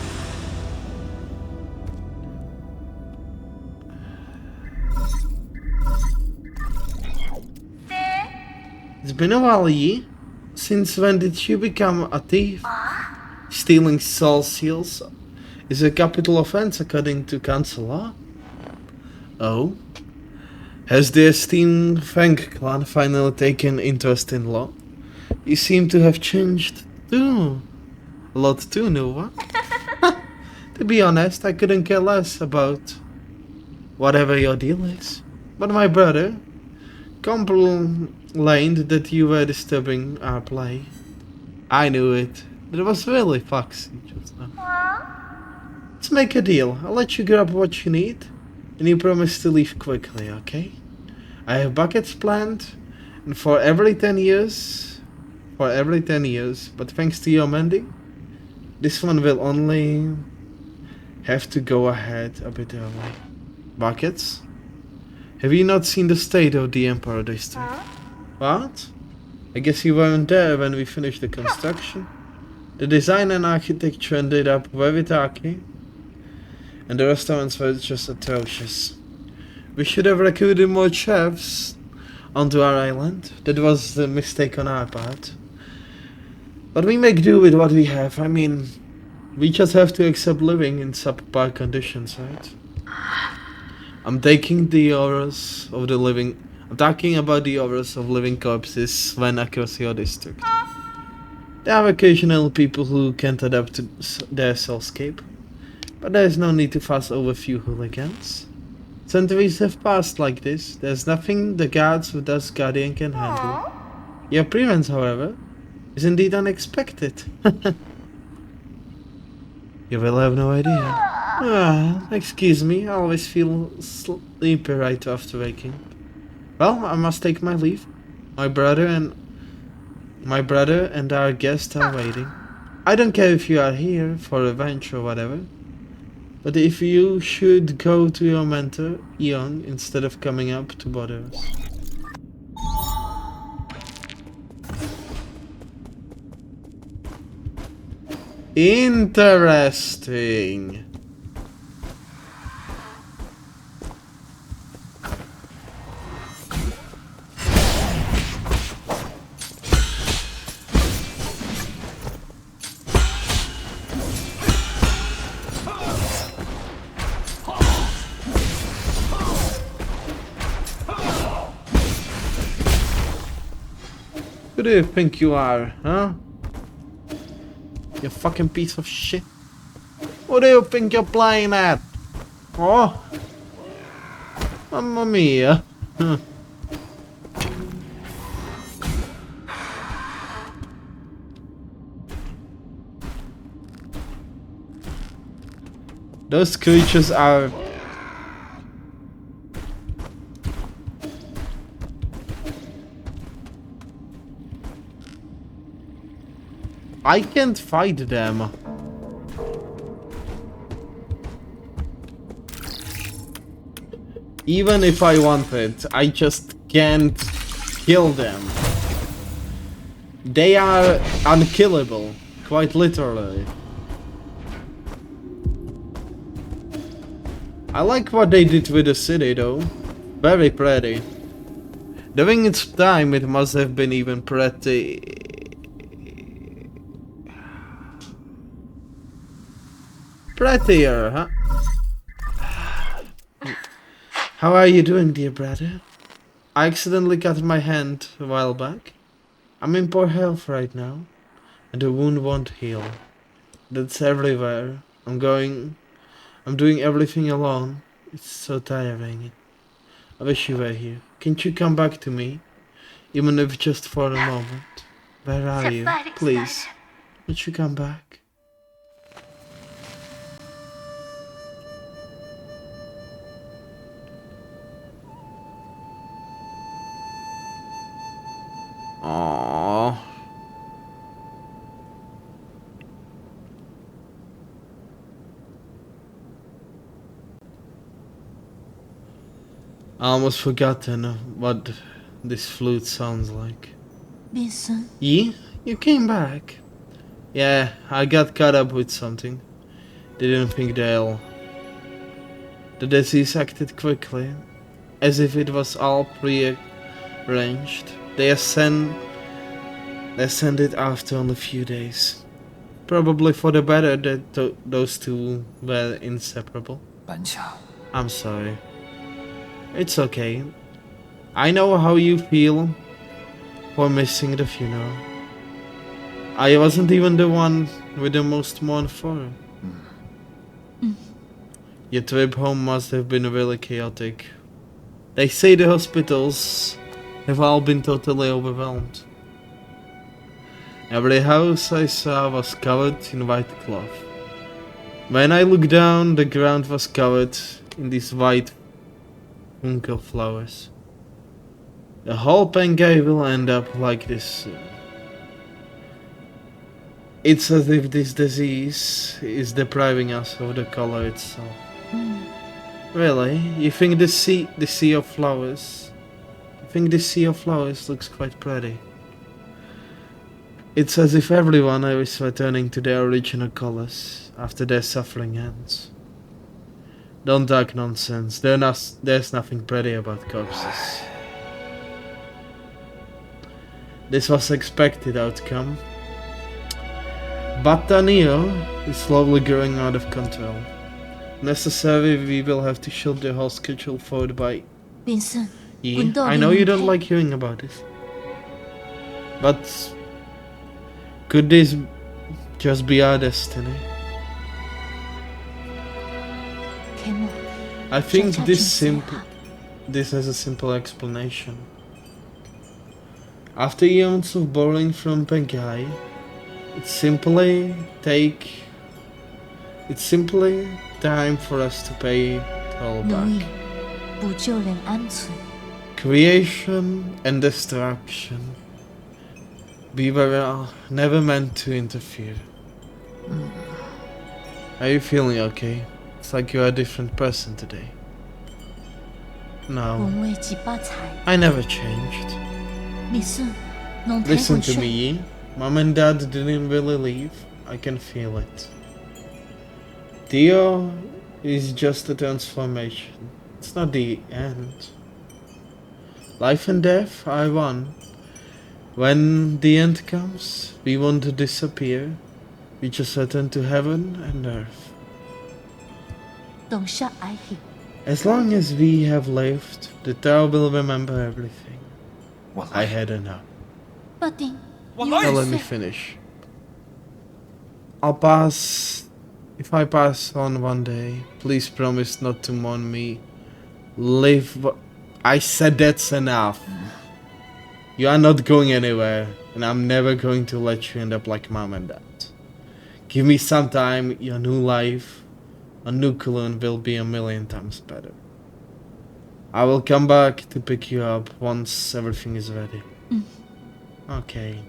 It's been a while, Yi. Since when did you become a thief? Stealing soul seals is a capital offense according to council law. Oh? Has the esteemed Fang clan finally taken interest in law? You seem to have changed too. A lot too, Nova. To be honest, I couldn't care less about whatever your deal is. But my brother complained that you were disturbing our play. I knew it. It was really foxy just now. Let's make a deal. I'll let you grab what you need, and you promise to leave quickly, okay? I have buckets planned, and for every 10 years, but thanks to your mending, this one will only have to go ahead a bit early. Buckets? Have you not seen the state of the Emperor District? What? I guess you weren't there when we finished the construction. The design and architecture ended up very tacky, and the restaurants were just atrocious. We should have recruited more chefs onto our island. That was the mistake on our part. But we make do with what we have. I mean, we just have to accept living in subpar conditions, right? I'm talking about the horrors of living corpses when across your district. There are occasional people who can't adapt to their soulscape, but there's no need to fuss over few hooligans. Centuries have passed like this. There's nothing the gods with us Guardian can handle. Your appearance, however, is indeed unexpected. You will have no idea. Excuse me, I always feel sleepy right after waking. Well, I must take my leave. My brother and our guest are waiting. I don't care if you are here for revenge or whatever, but if you should go to your mentor, Young, instead of coming up to bother us. Interesting. Who do you think you are, huh? You fucking piece of shit. Who do you think you're playing at? Oh? Mamma mia. Huh. Those creatures are... I can't fight them. Even if I wanted, I just can't kill them. They are unkillable, quite literally. I like what they did with the city though. Very pretty. During its time it must have been even pretty... prettier, huh? How are you doing, dear brother? I accidentally cut my hand a while back. I'm in poor health right now, and the wound won't heal. That's everywhere. I'm doing everything alone. It's so tiring. I wish you were here. Can't you come back to me? Even if just for a moment. Where are you? Please. Won't you come back? Aww. I almost forgotten what this flute sounds like. Vincent, Yeah? You came back? Yeah, I got caught up with something. Didn't think the disease acted quickly, as if it was all pre-arranged. They ascended after only a few days. Probably for the better that those two were inseparable. 板桥， I'm sorry. It's okay. I know how you feel for missing the funeral. I wasn't even the one with the most mourn for. Your trip home must have been really chaotic. They say the hospitals have all been totally overwhelmed. Every house I saw was covered in white cloth. When I looked down, the ground was covered in these white fungal flowers. The whole Pengay will end up like this soon. It's as if this disease is depriving us of the color itself. Really? You think the sea of flowers? You think the sea of flowers looks quite pretty? It's as if everyone is returning to their original colors after their suffering ends. Don't talk nonsense. There's nothing pretty about corpses. This was expected outcome. But Daniel is slowly growing out of control. Necessarily, we will have to shield the whole schedule forward by... Vincent, Yeah, I know you don't like hearing about this. But... could this just be our destiny? I think this has a simple explanation. After years of borrowing from Pengai, it's simply take. It's simply time for us to pay it all 奴役 back. 不救人安存， Creation and destruction. We were never meant to interfere. Are you feeling okay? It's like you're a different person today. No, 本为一百菜。 I never changed. 秘书，侬睇 Listen 本 to 书， me. Mom and Dad didn't really leave. I can feel it. Dio is just a transformation. It's not the end. Life and death are one. When the end comes, we won't disappear. We just return to heaven and earth. 洞下爱去， As long as we have lived, the tower will remember everything. I والله had enough. 不定。 والله Now 你 let me 说 finish. I'll pass. If I pass on one day, please promise not to mourn me. Live. I said that's enough. You are not going anywhere, and I'm never going to let you end up like Mom and Dad. Give me some time, your new life, a new cologne will be a million times better. I will come back to pick you up once everything is ready. Okay.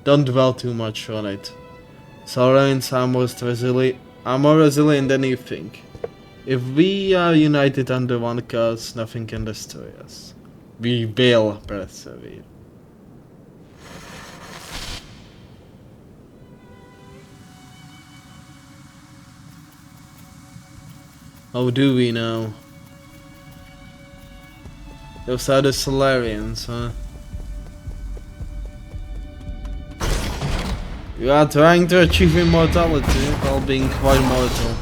Don't dwell too much on it. Sovereigns are more resilient than you think. If we are united under one cause, nothing can destroy us. We will persevere. How do we know? Those are the Solarians, huh? You are trying to achieve immortality while being quite mortal.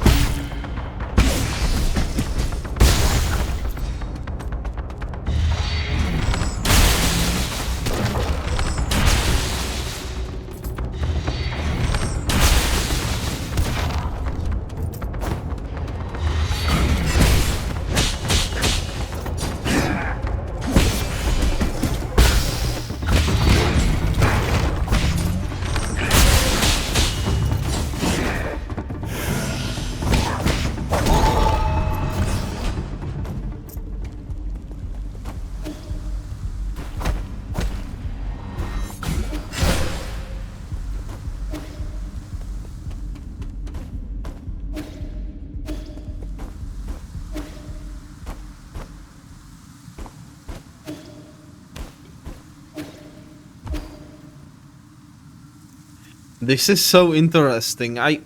This is so interesting. I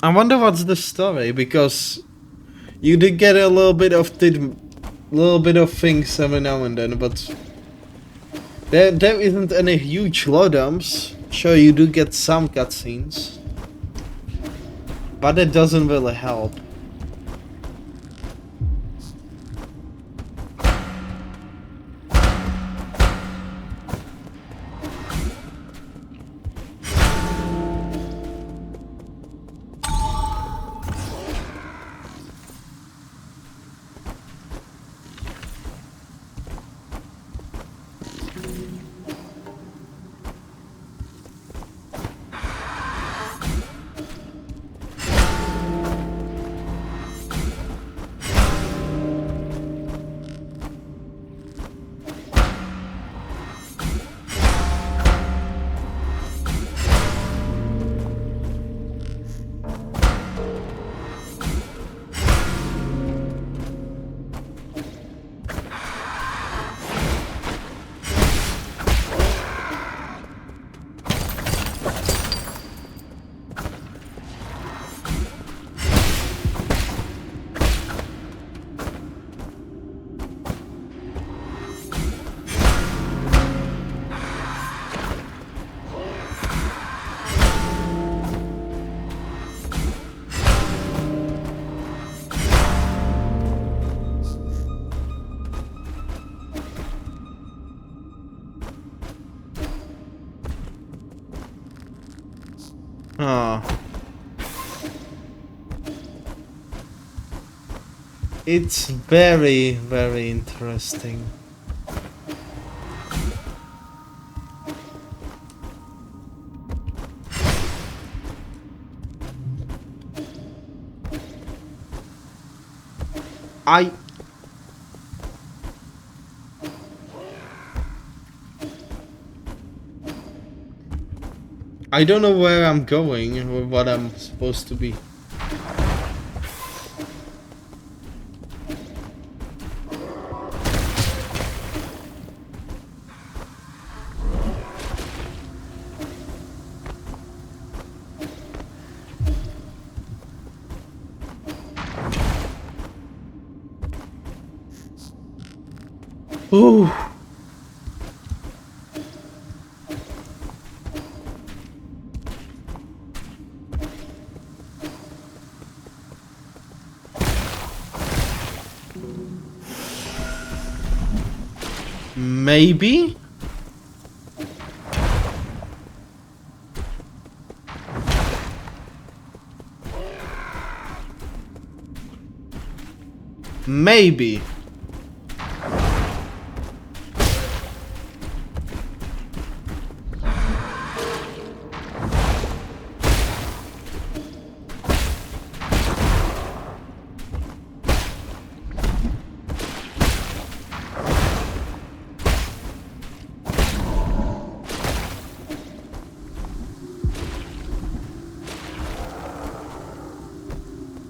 wonder what's the story, because you did get a little bit of things every now and then, but there isn't any huge lowdowns. Sure, you do get some cutscenes, but it doesn't really help. Ah. It's very, very interesting. I don't know where I'm going or what I'm supposed to be. Ooh. Maybe? Maybe.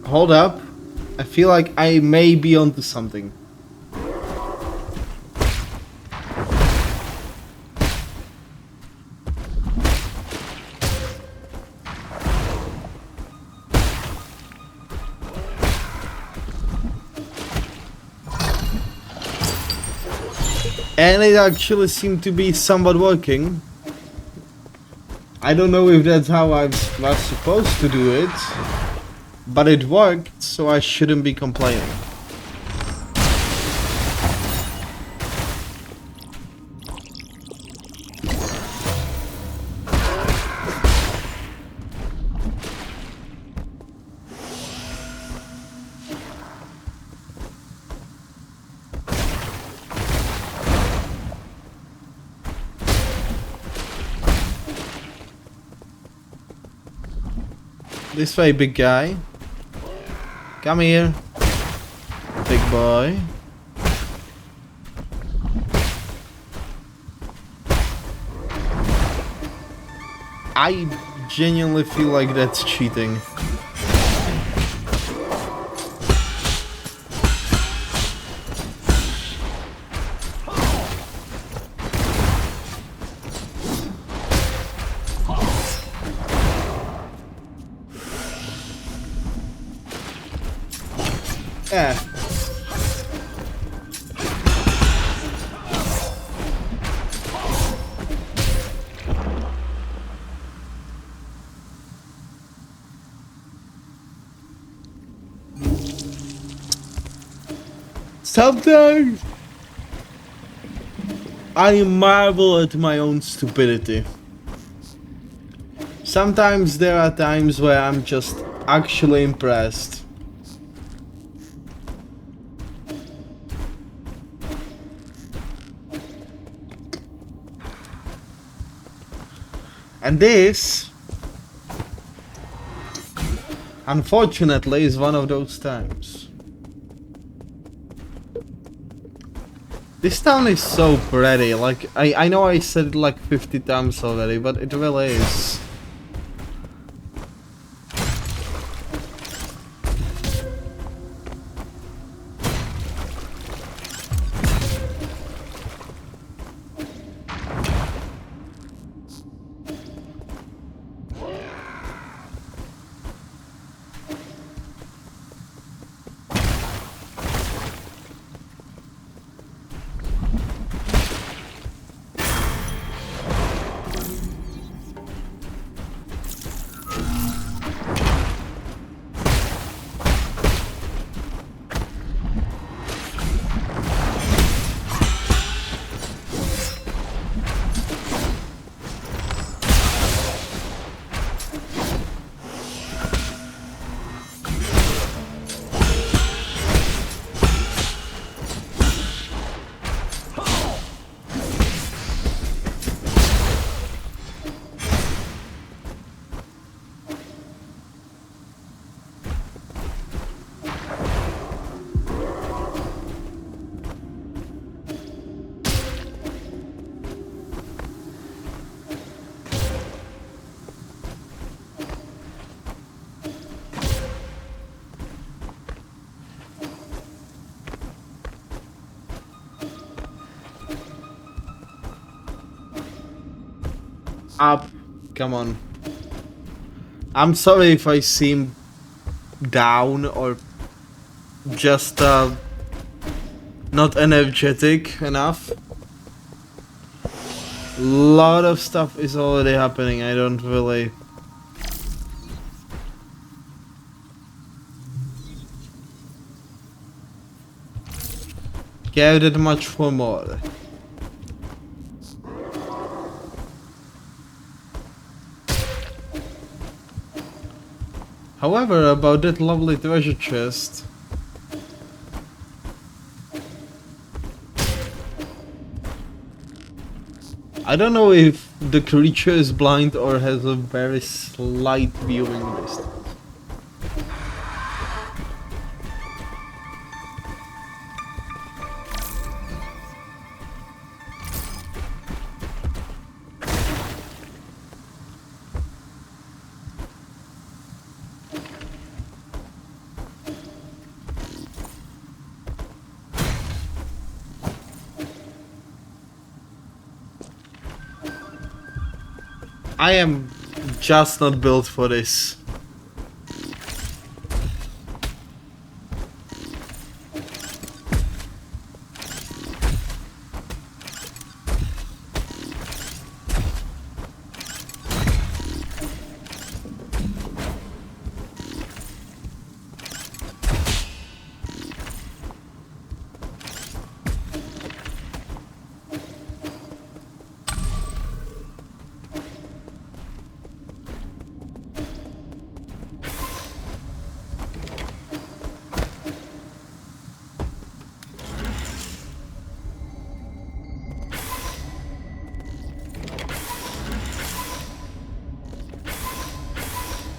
Hold up. I feel like I may be onto something. And it actually seemed to be somewhat working. I don't know if that's how I was supposed to do it, but it worked, so I shouldn't be complaining. This way, big guy. Come here, big boy. I genuinely feel like that's cheating. Yeah. Sometimes I marvel at my own stupidity. Sometimes there are times where I'm just actually impressed. And this, unfortunately, is one of those times. This town is so pretty, like, I know I said it like 50 times already, but it really is. Up. Come on. I'm sorry if I seem down or just not energetic enough. Lot of stuff is already happening. I don't really care that much for more. However, about that lovely treasure chest, I don't know if the creature is blind or has a very slight viewing distance. I am just not built for this.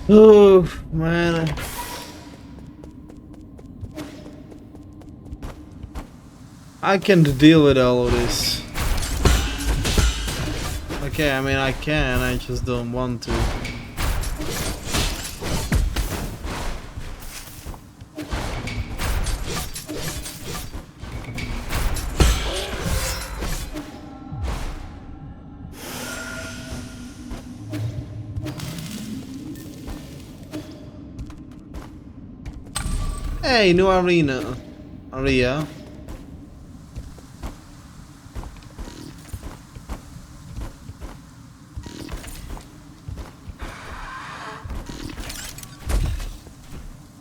Oh man. I can't deal with all of this. Okay, I mean I can, I just don't want to. Hey, new area.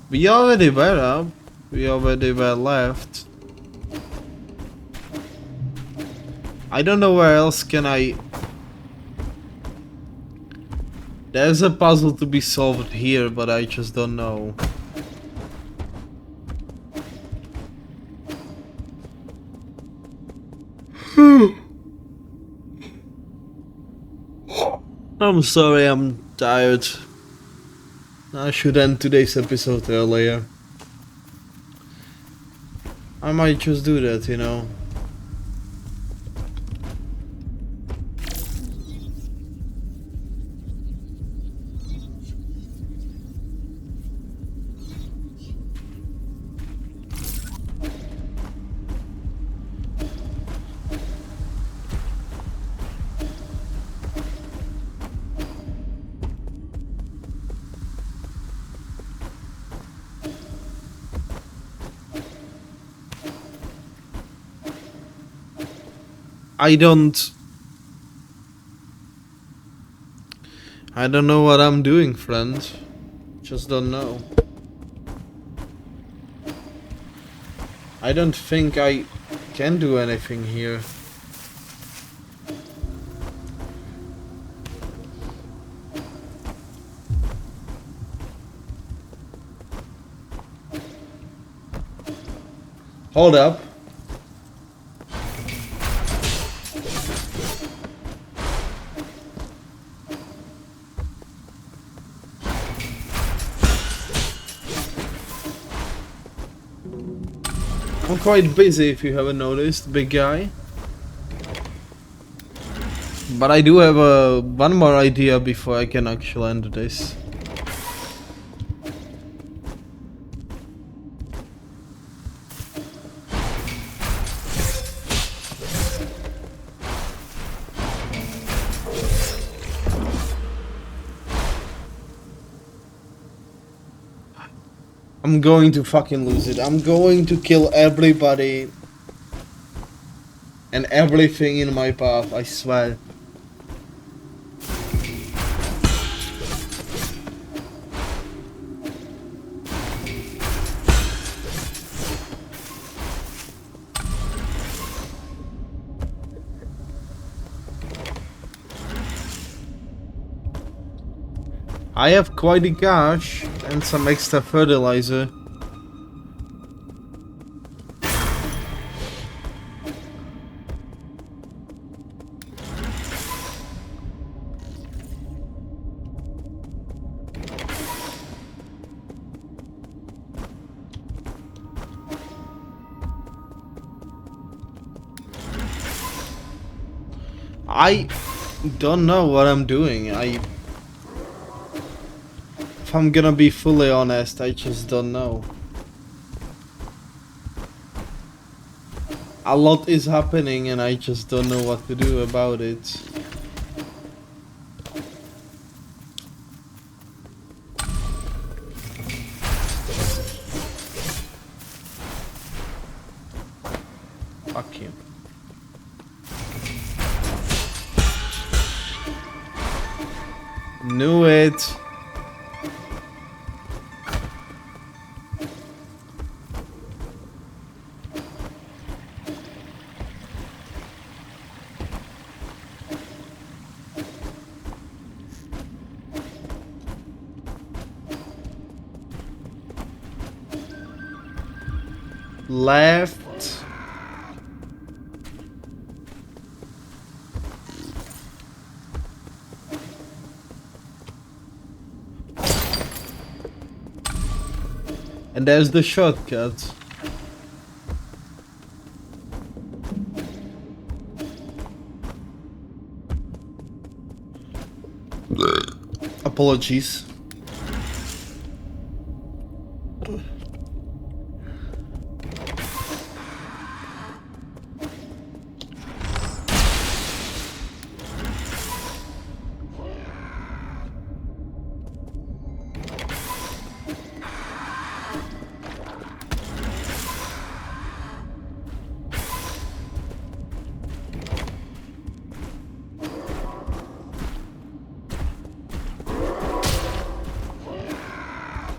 We already were up. We already were left. I don't know where else can I... There's a puzzle to be solved here, but I just don't know. I'm sorry, I'm tired. I should end today's episode earlier. I might just do that, you know. I don't know what I'm doing, friend. Just don't know. I don't think I can do anything here. Hold up. I'm quite busy if you haven't noticed, big guy. But I do have one more idea before I can actually end this. I'm going to fucking lose it. I'm going to kill everybody and everything in my path, I swear. I have quite a cache and some extra fertilizer. I don't know what I'm doing. If I'm gonna be fully honest, I just don't know. A lot is happening and I just don't know what to do about it. Fuck you. Knew it. Left. And there's the shortcut. Apologies.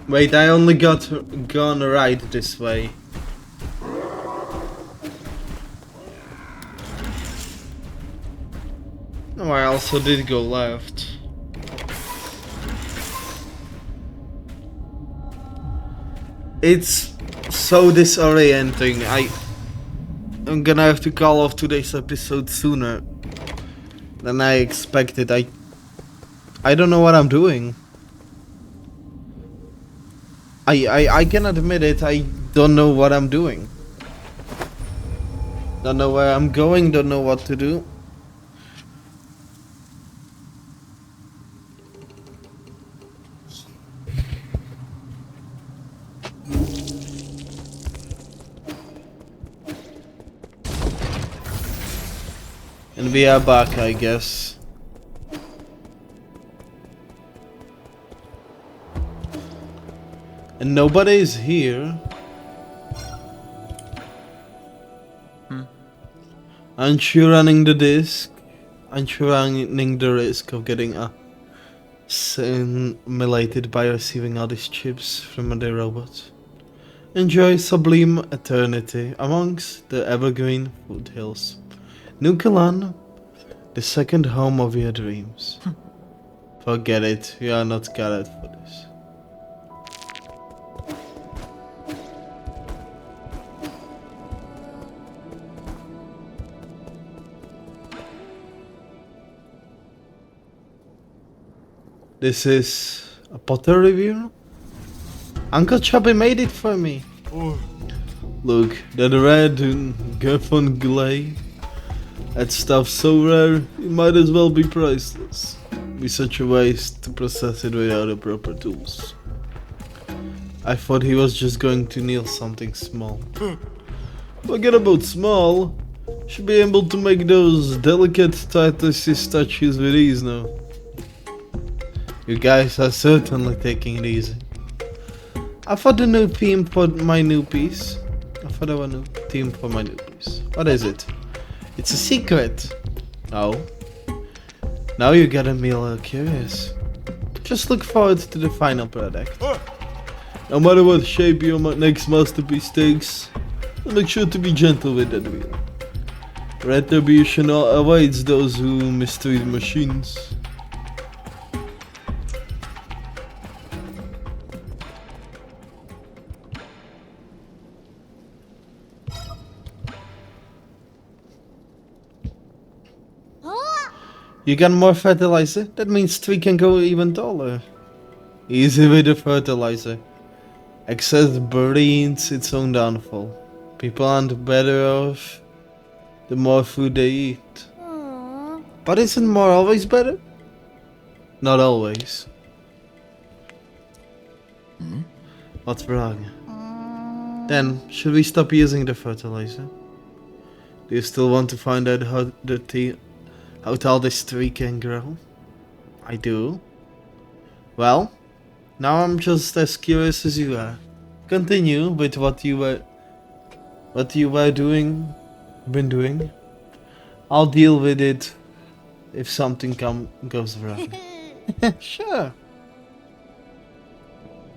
Wait, I only gone right this way. No, I also did go left. It's so disorienting. I'm gonna have to call off today's episode sooner than I expected. I don't know what I'm doing. I can admit it, I don't know what I'm doing. Don't know where I'm going, don't know what to do. And we are back, I guess. And nobody is here. Aren't you running the disc? Aren't you running the risk of getting assimilated by receiving all these chips from other robots? Enjoy sublime eternity amongst the evergreen foothills. Nukalan, the second home of your dreams. Forget it, you are not cut for this. This is a Potter review? Uncle Chubby made it for me. Oh, Look, that red Gerfon Glay. That stuff so rare, it might as well be priceless. Be such a waste to process it without the proper tools. I thought he was just going to nail something small. Forget about small. Should be able to make those delicate tortoise statues with ease now. You guys are certainly taking it easy. I thought the new theme for my new piece. I thought there was a new theme for my new piece. What is it? It's a secret. Oh. Now you're getting me a little curious. Just look forward to the final product. No matter what shape your next masterpiece takes, make sure to be gentle with that wheel. Retribution awaits those who mistreat machines. You got more fertilizer? That means tree can go even taller. Easy with the fertilizer. Excess breeds its own downfall. People aren't better off the more food they eat. But isn't more always better? Not always. What's wrong? Then, should we stop using the fertilizer? Do you still want to find out how tall this tree can grow? I do. Well, now I'm just as curious as you are. Continue with what you were been doing. I'll deal with it if something goes wrong. Sure.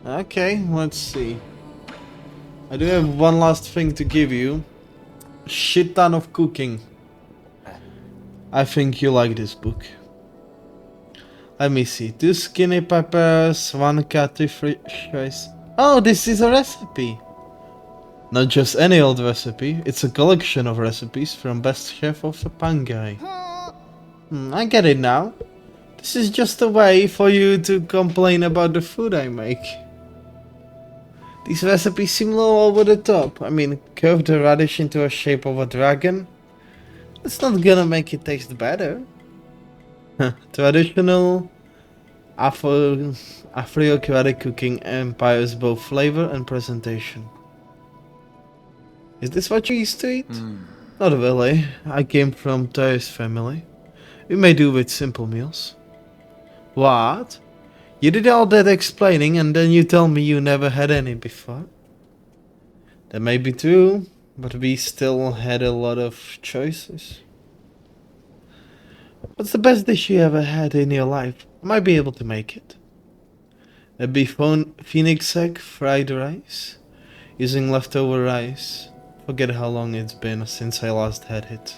Okay, let's see. I do have one last thing to give you. A shit ton of cooking. I think you like this book. Let me see. 2 skinny peppers, 1 cutty fresh rice. Oh, this is a recipe. Not just any old recipe. It's a collection of recipes from best chef of the Pangai. I get it now. This is just a way for you to complain about the food I make. These recipes seem a little over the top. I mean, curve the radish into a shape of a dragon. It's not gonna make it taste better. Traditional Afro-Aquatic cooking empowers both flavor and presentation. Is this what you used to eat? Not really. I came from Terry's family. We may do with simple meals. What? You did all that explaining and then you tell me you never had any before? That may be true, but we still had a lot of choices. What's the best dish you ever had in your life? I might be able to make it. A beef phoenix egg fried rice, using leftover rice. Forget how long it's been since I last had it.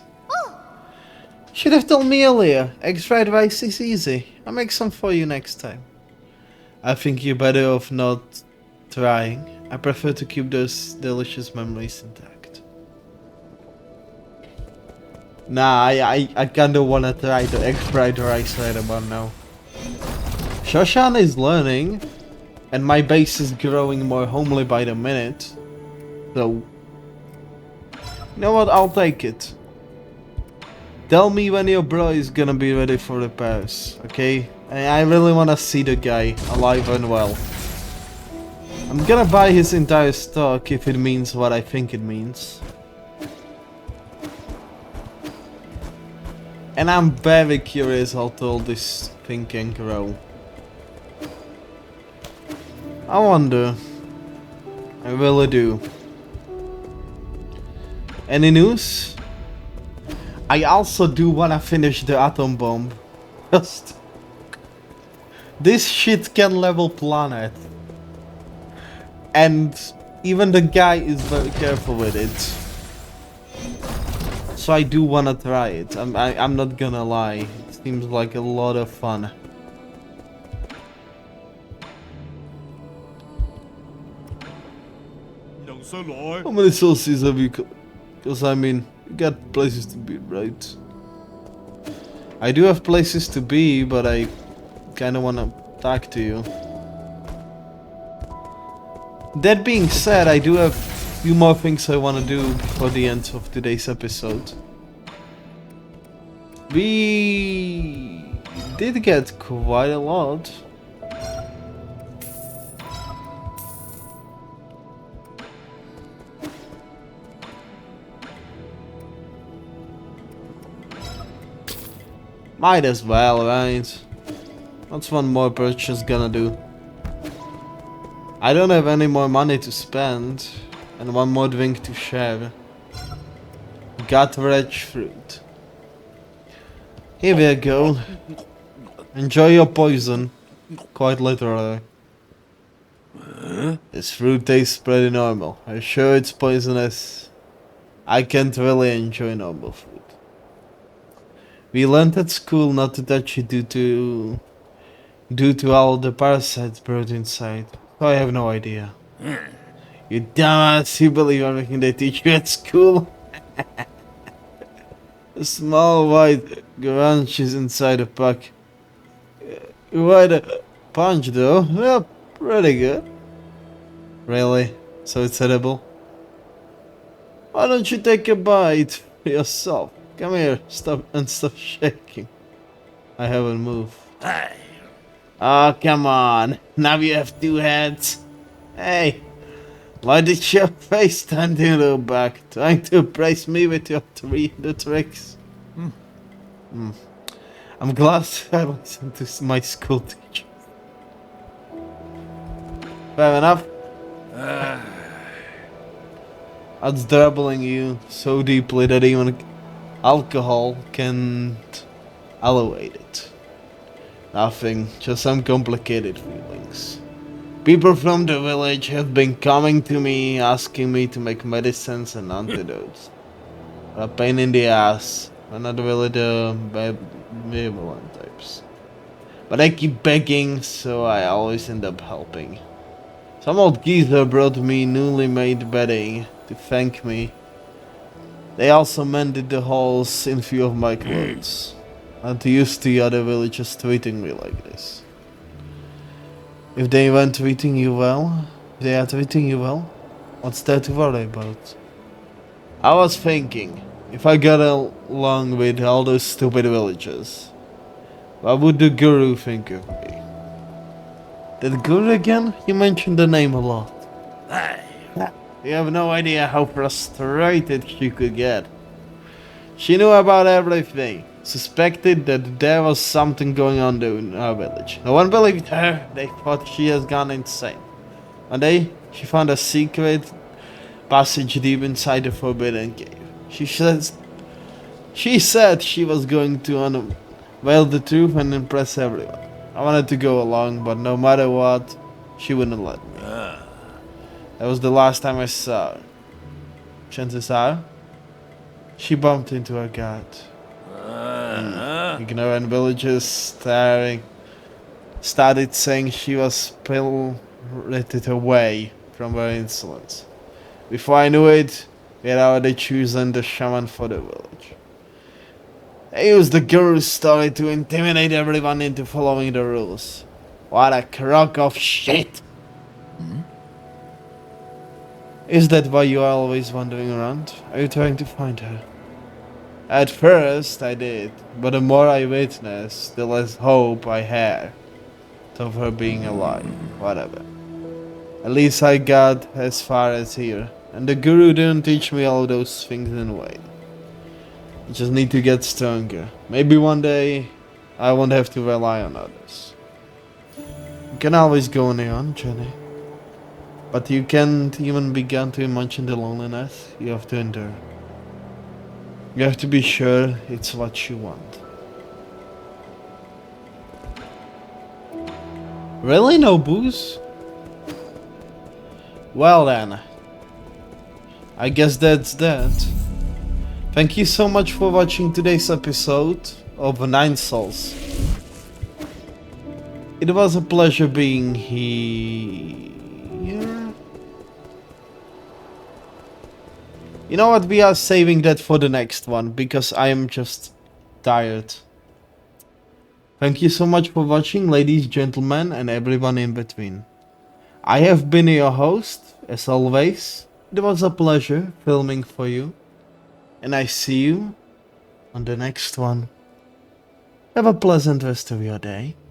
Should have told me earlier. Egg fried rice is easy. I'll make some for you next time. I think you're better off not trying. I prefer to keep those delicious memories intact. Nah, I kinda wanna try the egg fried rice right about now. Shoshan is learning, and my base is growing more homely by the minute. So, you know what, I'll take it. Tell me when your bro is gonna be ready for repairs, okay? I really wanna see the guy, alive and well. I'm gonna buy his entire stock if it means what I think it means. And I'm very curious how tall this thing can grow. I wonder. I really do. Any news? I also do wanna finish the atom bomb. Just... this shit can level planet. And even the guy is very careful with it. So I do wanna try it. I'm not gonna lie. It seems like a lot of fun. How many sources have you? Because I mean, you got places to be, right? I do have places to be, but I kinda wanna talk to you. That being said, I do have a few more things I wanna do before the end of today's episode. We did get quite a lot. Might as well, right? What's one more purchase gonna do? I don't have any more money to spend, and one more drink to share. Gut-wrench fruit. Here we go. Enjoy your poison. Quite literally. This fruit tastes pretty normal. Are you sure it's poisonous? I can't really enjoy normal fruit. We learned at school not to touch it due to all the parasites brought inside. So I have no idea. You dumbass, you believe everything they teach you at school? A small white grunch is inside a pack. Quite a punch though. Well, pretty good. Really? So it's edible? Why don't you take a bite yourself? Come here, stop shaking. I haven't moved. Oh, come on. Now you have two heads. Hey, why did your face stand a little back, trying to praise me with your the tricks? I'm glad I listened to my school teacher. Fair enough. That's troubling you so deeply that even alcohol can't elevate it. Nothing, just some complicated feelings. People from the village have been coming to me, asking me to make medicines and antidotes. A pain in the ass. We're not really the benevolent types. But I keep begging, so I always end up helping. Some old geezer brought me newly made bedding to thank me. They also mended the holes in few of my clothes. Not used to other villagers treating me like this. If they weren't treating you well, they are treating you well, what's there to worry about? I was thinking, if I got along with all those stupid villagers, what would the guru think of me? The guru again? You mentioned the name a lot. You have no idea how frustrated she could get. She knew about everything. Suspected that there was something going on in our village. No one believed her. They thought she has gone insane. One day, she found a secret passage deep inside the forbidden cave. She said she was going to unveil the truth and impress everyone. I wanted to go along, but no matter what, she wouldn't let me. That was the last time I saw her. Chances are, she bumped into her god. Ignorant villagers started saying she was spirited away from her insolence. Before I knew it, we had already chosen the shaman for the village. They used the guru's story to intimidate everyone into following the rules. What a crock of shit! Is that why you are always wandering around? Are you trying to find her? At first I did, but the more I witnessed, the less hope I had of her being alive. Whatever. At least I got as far as here, and the guru didn't teach me all those things in a way. I just need to get stronger. Maybe one day I won't have to rely on others. You can always go on your own journey, but you can't even begin to imagine the loneliness you have to endure. You have to be sure it's what you want. Really? No booze? Well then. I guess that's that. Thank you so much for watching today's episode of Nine Souls. It was a pleasure being here. You know what, we are saving that for the next one, because I am just tired. Thank you so much for watching, ladies, gentlemen, and everyone in between. I have been your host, as always. It was a pleasure filming for you. And I see you on the next one. Have a pleasant rest of your day.